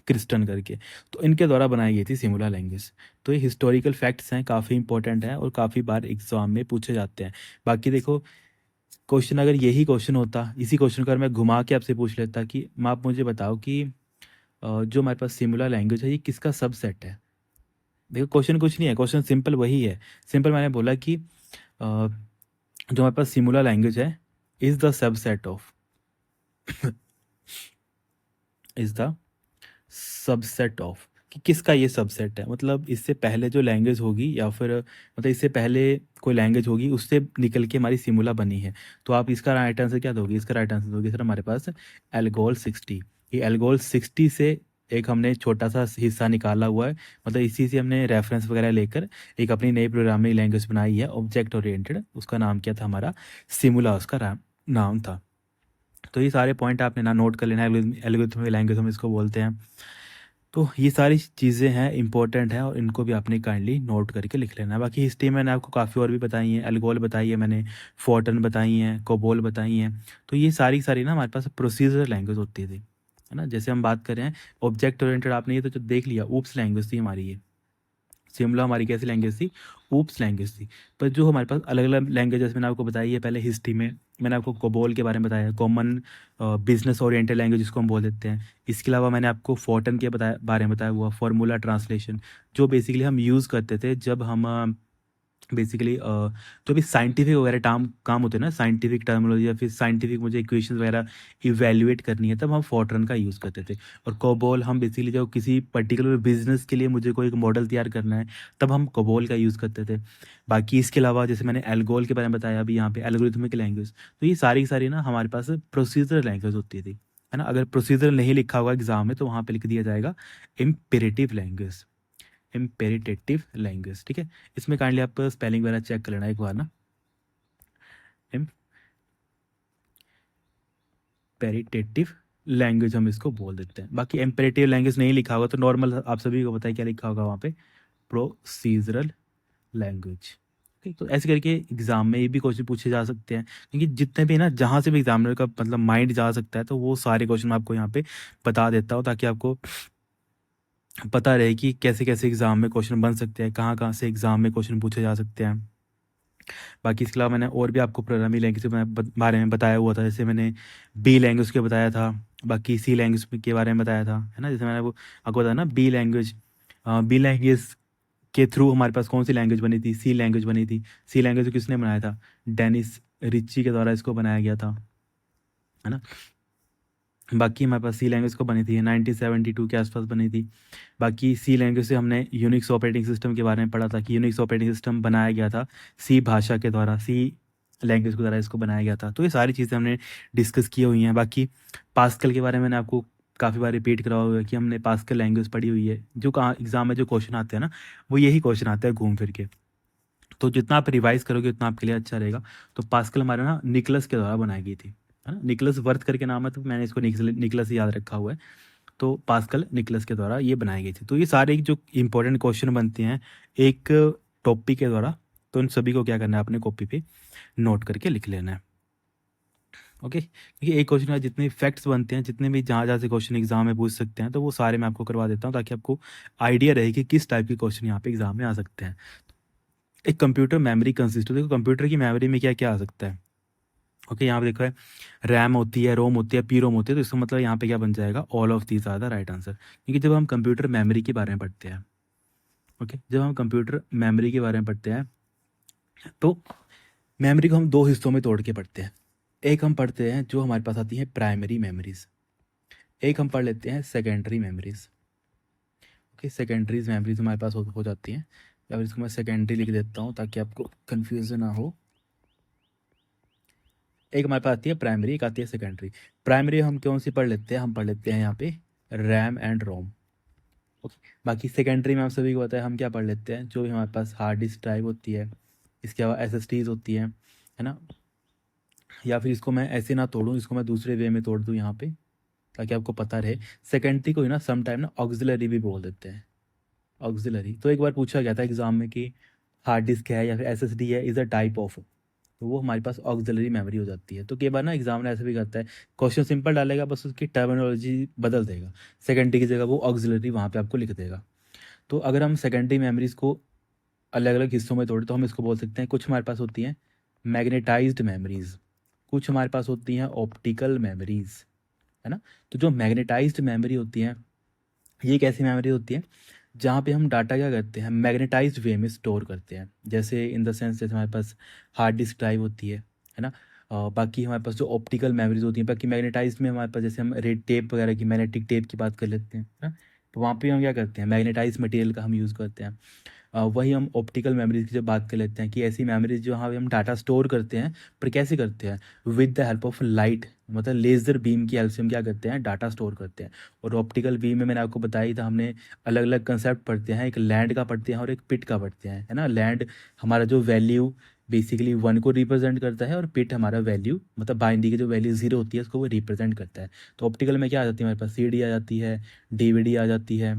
क्रिस्टन करके। तो इनके द्वारा बनाई गई थी सिमुला लैंग्वेज। तो ये हिस्टोरिकल फैक्ट्स हैं, काफ़ी इंपॉर्टेंट है और काफ़ी बार एग्जाम में पूछे जाते हैं। बाकी देखो, क्वेश्चन अगर यही क्वेश्चन होता, इसी क्वेश्चन को अगर मैं घुमा के आपसे पूछ लेता कि आप मुझे बताओ कि जो हमारे पास सिमुला लैंग्वेज है, ये किसका सबसेट है। देखो, क्वेश्चन कुछ नहीं है, क्वेश्चन सिंपल वही है। सिंपल मैंने बोला कि जो हमारे पास सिमुला लैंग्वेज है is the subset of is the subset of, कि किसका ये सबसेट है, मतलब इससे पहले जो लैंग्वेज होगी, या फिर मतलब इससे पहले कोई लैंग्वेज होगी, उससे निकल के हमारी सिमुला बनी है। तो आप इसका राइट आंसर क्या दोगे, इसका राइट आंसर दोगे सर हमारे पास एल्गोल 60। ये एल्गोल 60 से एक हमने छोटा सा हिस्सा निकाला हुआ है, मतलब इसी से हमने रेफरेंस वगैरह लेकर एक अपनी नई प्रोग्रामिंग लैंग्वेज बनाई है, ऑब्जेक्ट ओरिएंटेड। उसका नाम क्या था हमारा, सिमुला उसका नाम था। तो ये सारे पॉइंट आपने ना नोट कर लेना, एल्गोरिथमिक लैंग्वेज हम इसको बोलते हैं। तो ये सारी चीज़ें हैं, इंपॉर्टेंट हैं, और इनको भी आपने काइंडली नोट करके लिख लेना है। बाकी हिस्ट्री मैंने आपको काफ़ी और भी बताई हैं, एल्गोल बताई है मैंने, फोर्टन बताई हैं, कोबोल बताई हैं। तो ये सारी सारी ना हमारे पास प्रोसीजर लैंग्वेज होती थी, है ना। जैसे हम बात करें ऑब्जेक्ट ओरिएंटेड, आपने ये तो जो देख लिया, ऊप्स लैंग्वेज थी हमारी ये। सिमला हमारी कैसी लैंग्वेज थी, ऊप्स लैंग्वेज थी। पर जो हमारे पास अलग अलग लैंग्वेज, जैसे मैंने आपको बताई है पहले हिस्ट्री में, मैंने आपको कोबोल के बारे में बताया, कॉमन बिजनेस ओरिएंटेड लैंग्वेज जिसको हम बोल देते हैं। इसके अलावा मैंने आपको फोर्टन के बारे में बताया हुआ, फार्मूला ट्रांसलेशन, जो बेसिकली हम यूज़ करते थे जब हम बेसिकली जो भी साइंटिफिक वगैरह काम होते हैं ना, साइंटिफिक टर्मिनोलॉजी या फिर साइंटिफिक मुझे इक्वेशंस वगैरह इवैल्यूएट करनी है, तब हम फोर्ट्रन का यूज़ करते थे। और कोबोल हम बेसिकली जो किसी पर्टिकुलर बिजनेस के लिए मुझे कोई एक मॉडल तैयार करना है, तब हम कोबोल का यूज़ करते थे। बाकी इसके अलावा जैसे मैंने एल्गोल के बारे में बताया अभी यहाँ पे, एल्गोरिथमिक लैंग्वेज। तो ये सारी की सारी ना हमारे पास प्रोसीजर लैंग्वेज होती थी, है ना। अगर प्रोसीजर नहीं लिखा होगा एग्जाम में, तो वहाँ पे लिख दिया जाएगा इम्पेरेटिव लैंग्वेज, इम्पेरिटेटिव लैंग्वेज। ठीक है, इसमें काइंडली आप स्पेलिंग वगैरह चेक कर लेना एक बार ना, इम्पेरिटेटिव लैंग्वेज हम इसको बोल देते हैं। बाकी इम्पेरेटिव लैंग्वेज नहीं लिखा होगा तो नॉर्मल आप सभी को पता है क्या लिखा होगा वहाँ पे, प्रोसीजरल लैंग्वेज। ठीक, तो ऐसे करके एग्जाम में ये भी क्वेश्चन पूछे जा सकते हैं, क्योंकि जितने भी ना जहाँ से भी एग्जामिनर का मतलब माइंड जा सकता है तो वो सारे क्वेश्चन मैं आपको यहाँ पे बता देता हूँ, ताकि आपको पता रहे कि कैसे कैसे एग्जाम में क्वेश्चन बन सकते हैं, कहाँ कहाँ से एग्जाम में क्वेश्चन पूछे जा सकते हैं। बाकी इसके अलावा मैंने और भी आपको प्रोग्रामिंग लैंग्वेज के बारे में बताया हुआ था, जैसे मैंने बी लैंग्वेज के बताया था, बाकी सी लैंग्वेज के बारे में बताया था, है ना। जैसे मैंने वो आपको बताया ना बी लैंग्वेज के थ्रू हमारे पास कौन सी लैंग्वेज बनी थी, सी लैंग्वेज बनी थी। सी लैंग्वेज को किसने बनाया था, डेनिस रिची के द्वारा इसको बनाया गया था, है ना। बाकी हमारे पास सी लैंग्वेज को बनी थी 1972 के आसपास बनी थी। बाकी सी लैंग्वेज से हमने यूनिक्स ऑपरेटिंग सिस्टम के बारे में पढ़ा था कि यूनिक्स ऑपरेटिंग सिस्टम बनाया गया था सी भाषा के द्वारा, सी लैंग्वेज के द्वारा इसको बनाया गया था। तो ये सारी चीज़ें हमने डिस्कस की हुई हैं। बाकी पास्कल के बारे में मैंने आपको काफ़ी बार रिपीट करा हुआ है कि हमने पास्कल लैंग्वेज पढ़ी हुई है। जो कहाँ एग्जाम में जो क्वेश्चन आते हैं ना, वो यही क्वेश्चन आते हैं घूम फिर के। तो जितना आप रिवाइज करोगे उतना आपके लिए अच्छा रहेगा। तो पास्कल हमारे ना निकलस के द्वारा बनाई गई थी, है ना। निकलस वर्थ करके नाम है तो मैंने इसको निकलस ही याद रखा हुआ है। तो पास्कल निकलस के द्वारा ये बनाई गई थी। तो ये सारे जो इंपॉर्टेंट क्वेश्चन बनते हैं एक टॉपिक के द्वारा, तो उन सभी को क्या करना है, अपने कॉपी पे नोट करके लिख लेना है। ओके, क्योंकि एक क्वेश्चन का जितने फैक्ट्स बनते हैं, जितने भी जहाँ जहाँ से क्वेश्चन एग्जाम में पूछ सकते हैं, तो वो सारे मैं आपको करवा देता हूँ, ताकि आपको आइडिया रहे कि किस टाइप के क्वेश्चन यहाँ पे एग्जाम में आ सकते हैं। एक कंप्यूटर मेमोरी कंसिस्ट, देखो कंप्यूटर की मेमोरी में क्या क्या आ सकता है। ओके, यहाँ पे देखो है रैम होती है, रोम होती है, पी रोम होती है। तो इसका मतलब यहाँ पे क्या बन जाएगा, all of these are the right answer. क्योंकि जब हम कंप्यूटर मेमोरी के बारे में पढ़ते हैं, ओके, जब हम कंप्यूटर मेमोरी के बारे में पढ़ते हैं तो मेमोरी को हम दो हिस्सों में तोड़ के पढ़ते हैं। एक हम पढ़ते हैं जो हमारे पास आती है प्राइमरी मेमोरीज, एक हम पढ़ लेते हैं secondary memories. Okay, secondaries memories हमारे पास हो जाती हैं, या फिर इसको मैं सेकेंडरी लिख देता हूँ ताकि आपको कन्फ्यूजन ना हो। एक हमारे पास आती है प्राइमरी, एक आती है सेकेंडरी। प्राइमरी हम कौन सी पढ़ लेते हैं, हम पढ़ लेते हैं यहाँ पे रैम एंड रोम। ओके, बाकी सेकेंडरी में आप सभी को पता है हम क्या पढ़ लेते हैं, जो भी हमारे पास हार्ड डिस्क ड्राइव होती है, इसके अलावा एसएसडीज होती हैं, है ना। या फिर इसको मैं ऐसे ना तोड़ूँ, इसको मैं दूसरे वे में तोड़ दूँ यहाँ पे, ताकि आपको पता रहे। सेकेंडरी को ही ना समटाइम ना ऑक्सिलरी भी बोल देते हैं, ऑक्सिलरी। तो एक बार पूछा गया था एग्जाम में कि हार्ड डिस्क है या फिर एसएसडी है, इज़ अ टाइप ऑफ, तो वो हमारे पास ऑक्सिलरी मेमोरी हो जाती है। तो कई बार ना एग्जामिनर ऐसे भी करता है, क्वेश्चन सिंपल डालेगा, बस उसकी टर्मिनोलॉजी बदल देगा, सेकेंडरी की जगह वो ऑक्सिलरी वहाँ पे आपको लिख देगा। तो अगर हम सेकेंडरी मेमोरीज को अलग अलग हिस्सों में तोड़े तो हम इसको बोल सकते हैं, कुछ हमारे पास होती हैं मैग्नेटाइज्ड मेमोरीज, कुछ हमारे पास होती हैं ऑप्टिकल मेमोरीज, है ना। तो जो मैग्नेटाइज्ड मेमोरी होती हैं, ये कैसी मेमोरी होती है, जहाँ पे हम डाटा क्या करते हैं, मैग्नेटाइज्ड वे में स्टोर करते हैं। जैसे इन द सेंस, जैसे हमारे पास हार्ड डिस्क ड्राइव होती है ना। बाकी हमारे पास जो ऑप्टिकल मेमोरीज होती हैं, बाकी मैग्नेटाइज्ड में हमारे पास जैसे हम रेड टेप वगैरह की, मैग्नेटिक टेप की बात कर लेते हैं, है ना। तो वहाँ पे हम क्या करते हैं, मैग्नेटाइज मटेरियल का हम यूज़ करते हैं। वही हम ऑप्टिकल मेमोरीज की जब बात कर लेते हैं कि ऐसी मेमोरीज जो वहाँ पे हम डाटा स्टोर करते हैं, पर कैसे करते हैं, with the help of light, मतलब लेज़र बीम की हेल्प से हम क्या करते हैं, डाटा स्टोर करते हैं। और ऑप्टिकल बीम में मैंने आपको बताया ही था, हमने अलग अलग कंसेप्ट पढ़ते हैं, एक लैंड का पढ़ते हैं और एक पिट का पढ़ते हैं, है ना। लैंड हमारा जो वैल्यू बेसिकली 1 को रिप्रेजेंट करता है, और पिट हमारा वैल्यू मतलब बाइनरी की जो वैल्यू 0 होती है उसको वो रिप्रेजेंट करता है। तो ऑप्टिकल में क्या आ जाती है, हमारे पास सीडी आ जाती है, डीवीडी आ जाती है,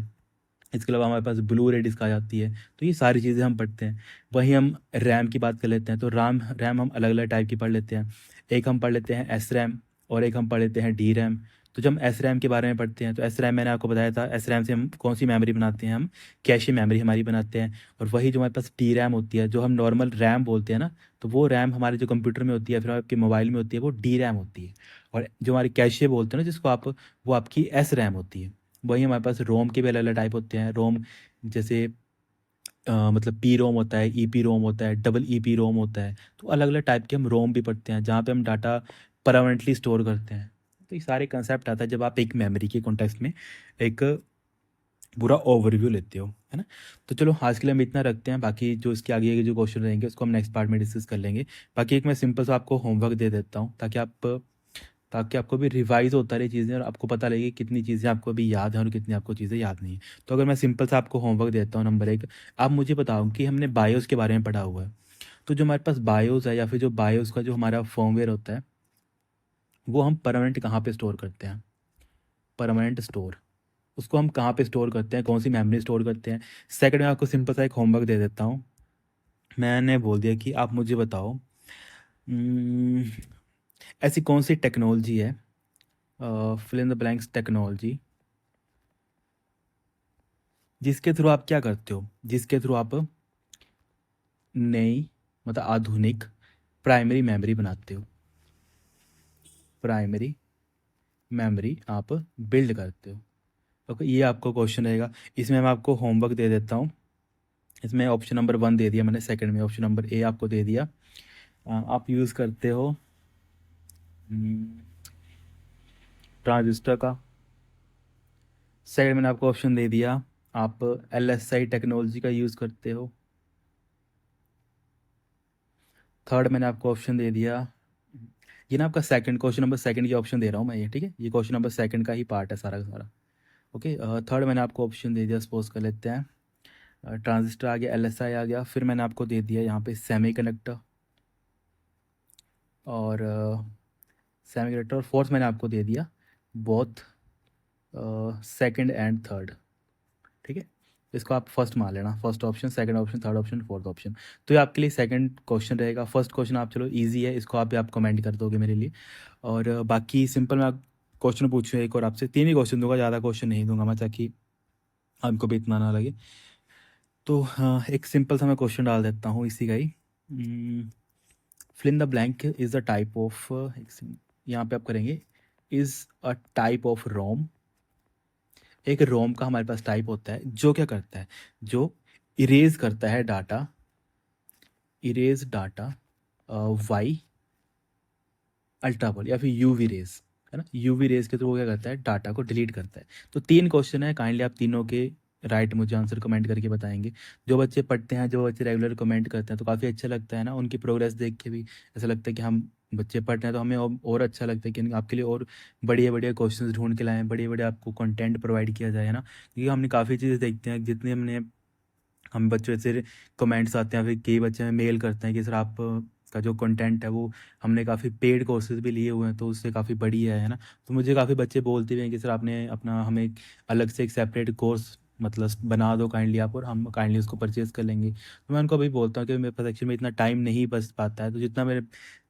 इसके अलावा हमारे पास ब्लू रे डिस्क आ जाती है। तो ये सारी चीज़ें हम पढ़ते हैं। वहीं हम रैम की बात कर लेते हैं, तो रैम हम अलग अलग टाइप की पढ़ लेते हैं। एक हम पढ़ लेते हैं एस रैम, और एक हम पढ़ लेते हैं डी रैम। तो जब हम एस रैम के बारे में पढ़ते हैं, तो एस रैम मैंने आपको बताया था, एस रैम से हम कौन सी मेमोरी बनाते हैं, हम कैशे मेमोरी हमारी बनाते हैं। और वही जो हमारे पास डी रैम होती है, जो हम नॉर्मल रैम बोलते हैं ना, तो वो रैम हमारे जो कंप्यूटर में होती है, फिर आपके मोबाइल में होती है, वो डी रैम होती है। और जो हमारी कैशे बोलते हैं ना जिसको आप, वो आपकी एस रैम होती है। वही हमारे पास रोम के भी अलग अलग टाइप होते हैं। रोम जैसे मतलब पी रोम होता है, ई पी रोम होता है, डबल ई पी रोम होता है। तो अलग अलग टाइप के हम रोम भी पढ़ते हैं, जहाँ पे हम डाटा परमानेंटली स्टोर करते हैं। तो ये सारे कंसेप्ट आता है जब आप एक मेमोरी के कॉन्टेक्स्ट में एक पूरा ओवरव्यू लेते हो, है ना। तो चलो आज के लिए हम इतना रखते हैं, बाकी जो इसके आगे के जो क्वेश्चन रहेंगे उसको हम नेक्स्ट पार्ट में डिस्कस कर लेंगे। बाकी एक मैं सिंपल सा आपको होमवर्क दे देता हूँ, ताकि आपको भी रिवाइज होता रहे चीज़ें, और आपको पता लगे कितनी चीज़ें आपको अभी याद हैं और कितनी आपको चीज़ें याद नहीं है। तो अगर मैं सिंपल सा आपको होमवर्क देता हूँ, नंबर 1, आप मुझे बताओ कि हमने बायोस के बारे में पढ़ा हुआ है, तो जो हमारे पास बायोस है, या फिर जो बायोस का जो हमारा फर्मवेयर होता है, वो हम परमानेंट कहाँ पे स्टोर करते हैं। परमानेंट स्टोर, उसको हम कहाँ पे स्टोर करते हैं, कौन सी मेमोरी स्टोर करते हैं। सेकंड में आपको सिंपल सा एक होमवर्क दे देता हूँ। मैंने बोल दिया कि आप मुझे बताओ ऐसी कौन सी टेक्नोलॉजी है, fill in the blanks technology, जिसके थ्रू आप क्या करते हो, जिसके थ्रू आप नई मतलब आधुनिक प्राइमरी मेमोरी बनाते हो, प्राइमरी मेमोरी आप बिल्ड करते हो। ओके, ये आपको क्वेश्चन रहेगा। इसमें मैं आपको होमवर्क दे देता हूँ। इसमें ऑप्शन नंबर 1 दे दिया मैंने, सेकंड में ऑप्शन नंबर ए आपको दे दिया। आप यूज़ करते हो ट्रांजिस्टर का। सेकंड मैंने आपको ऑप्शन दे दिया, आप LSI टेक्नोलॉजी का यूज़ करते हो। थर्ड मैंने आपको ऑप्शन दे दिया, ये ना आपका सेकंड, क्वेश्चन नंबर सेकंड की ऑप्शन दे रहा हूँ मैं ये, ठीक है, ये क्वेश्चन नंबर सेकंड का ही पार्ट है सारा का सारा। ओके, थर्ड मैंने आपको ऑप्शन दे दिया, सपोज कर लेते हैं ट्रांजिस्टर आ गया, LSI आ गया। फिर मैंने आपको दे दिया यहाँ पे सेमीकंडक्टर और सेमीकंडक्टर। और फोर्थ मैंने आपको दे दिया बोथ सेकंड एंड थर्ड, ठीक है। इसको आप फर्स्ट मान लेना, first option, second option, third option, fourth option. तो ये आपके लिए सेकंड क्वेश्चन रहेगा। फर्स्ट क्वेश्चन आप चलो इजी है, इसको आप कमेंट कर दोगे मेरे लिए। और बाकी सिंपल मैं क्वेश्चन पूछूँ एक और आपसे, 3 ही क्वेश्चन दूंगा, ज़्यादा क्वेश्चन नहीं दूंगा मैं, ताकि आपको भी इतना ना लगे। तो हाँ, एक सिंपल सा मैं क्वेश्चन डाल देता हूँ इसी का ही। Fill in the blank is the type of, यहाँ पे आप करेंगे is a type of ROM. एक रोम का हमारे पास टाइप होता है जो क्या करता है, जो इरेज करता है डाटा, इरेज डाटा वाई अल्ट्रावॉल या फिर यूवी रेज, है ना। यूवी रेज के थ्रू वो क्या करता है, डाटा को डिलीट करता है। तो 3 क्वेश्चन है, काइंडली आप तीनों के राइट मुझे आंसर कमेंट करके बताएंगे। जो बच्चे पढ़ते हैं, जो बच्चे रेगुलर कमेंट करते हैं, तो काफ़ी अच्छा लगता है ना, उनकी प्रोग्रेस देख के भी ऐसा लगता है कि हम बच्चे पढ़ रहे हैं, तो हमें और अच्छा लगता है कि आपके लिए और बढ़िया बढ़िया क्वेश्चंस ढूंढ के लाएँ, बढ़िया बढ़िया आपको कंटेंट प्रोवाइड किया जाए, है ना। क्योंकि हमने काफ़ी चीज़ें देखते हैं, जितने हमने हम बच्चों से कमेंट्स आते हैं, फिर कई बच्चे हमें मेल करते हैं कि सर आप का जो कंटेंट है वो हमने काफ़ी पेड कोर्सेज भी लिए हुए हैं, तो उससे काफ़ी बढ़िया है ना। तो मुझे काफ़ी बच्चे बोलते भी हैं कि सर आपने अपना हमें अलग से एक सेपरेट कोर्स मतलब बना दो काइंडली आप, और हम काइंडली उसको परचेज़ कर लेंगे। तो मैं उनको अभी बोलता हूँ कि मेरे पास एक्चुअली में इतना टाइम नहीं बच पाता है, तो जितना मेरे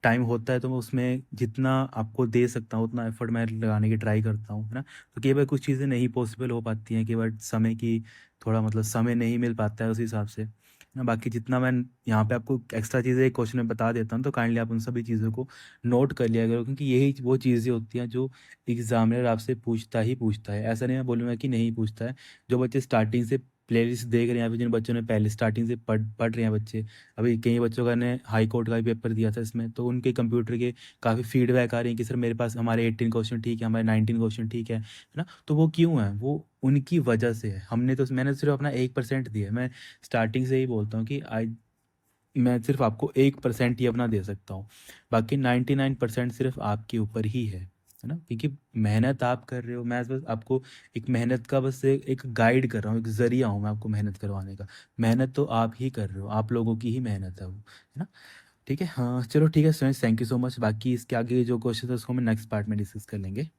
टाइम होता है तो मैं उसमें जितना आपको दे सकता हूँ उतना एफर्ट मैं लगाने की ट्राई करता हूँ, है ना। तो कई बार कुछ चीज़ें नहीं पॉसिबल हो पाती हैं, कई बार समय की थोड़ा मतलब समय नहीं मिल पाता है उस हिसाब से ना। बाकी जितना मैं यहाँ पे आपको एक्स्ट्रा चीज़ें एक क्वेश्चन में बता देता हूँ, तो काइंडली आप उन सभी चीज़ों को नोट कर लिया करो, क्योंकि यही वो चीज़ें होती हैं जो एग्जामिनर आपसे पूछता ही पूछता है। ऐसा नहीं मैं बोलूँगा कि नहीं पूछता है। जो बच्चे स्टार्टिंग से प्लेलिस्ट देख रहे हैं, या फिर जिन बच्चों ने पहले स्टार्टिंग से पढ़ पढ़ रहे हैं बच्चे, अभी कई बच्चों का ने हाई कोर्ट का भी पेपर दिया था इसमें, तो उनके कंप्यूटर के काफ़ी फीडबैक आ रही है कि सर मेरे पास हमारे 18 क्वेश्चन ठीक है, हमारे 19 क्वेश्चन ठीक है ना। तो वो क्यों है, वो उनकी वजह से है। मैंने सिर्फ अपना 1% दिया है। मैं स्टार्टिंग से ही बोलता हूँ कि मैं सिर्फ आपको 1% ही अपना दे सकता हूँ, बाकी 99% सिर्फ आपके ऊपर ही है ना। क्योंकि मेहनत आप कर रहे हो, मैं बस आपको एक मेहनत का बस एक गाइड कर रहा हूँ, एक ज़रिया हूँ मैं आपको मेहनत करवाने का। मेहनत तो आप ही कर रहे हो, आप लोगों की ही मेहनत है वो, है ना। ठीक है, हाँ चलो ठीक है students, thank you so much. बाकी इसके आगे जो क्वेश्चन है उसको हम नेक्स्ट पार्ट में डिस्कस कर लेंगे।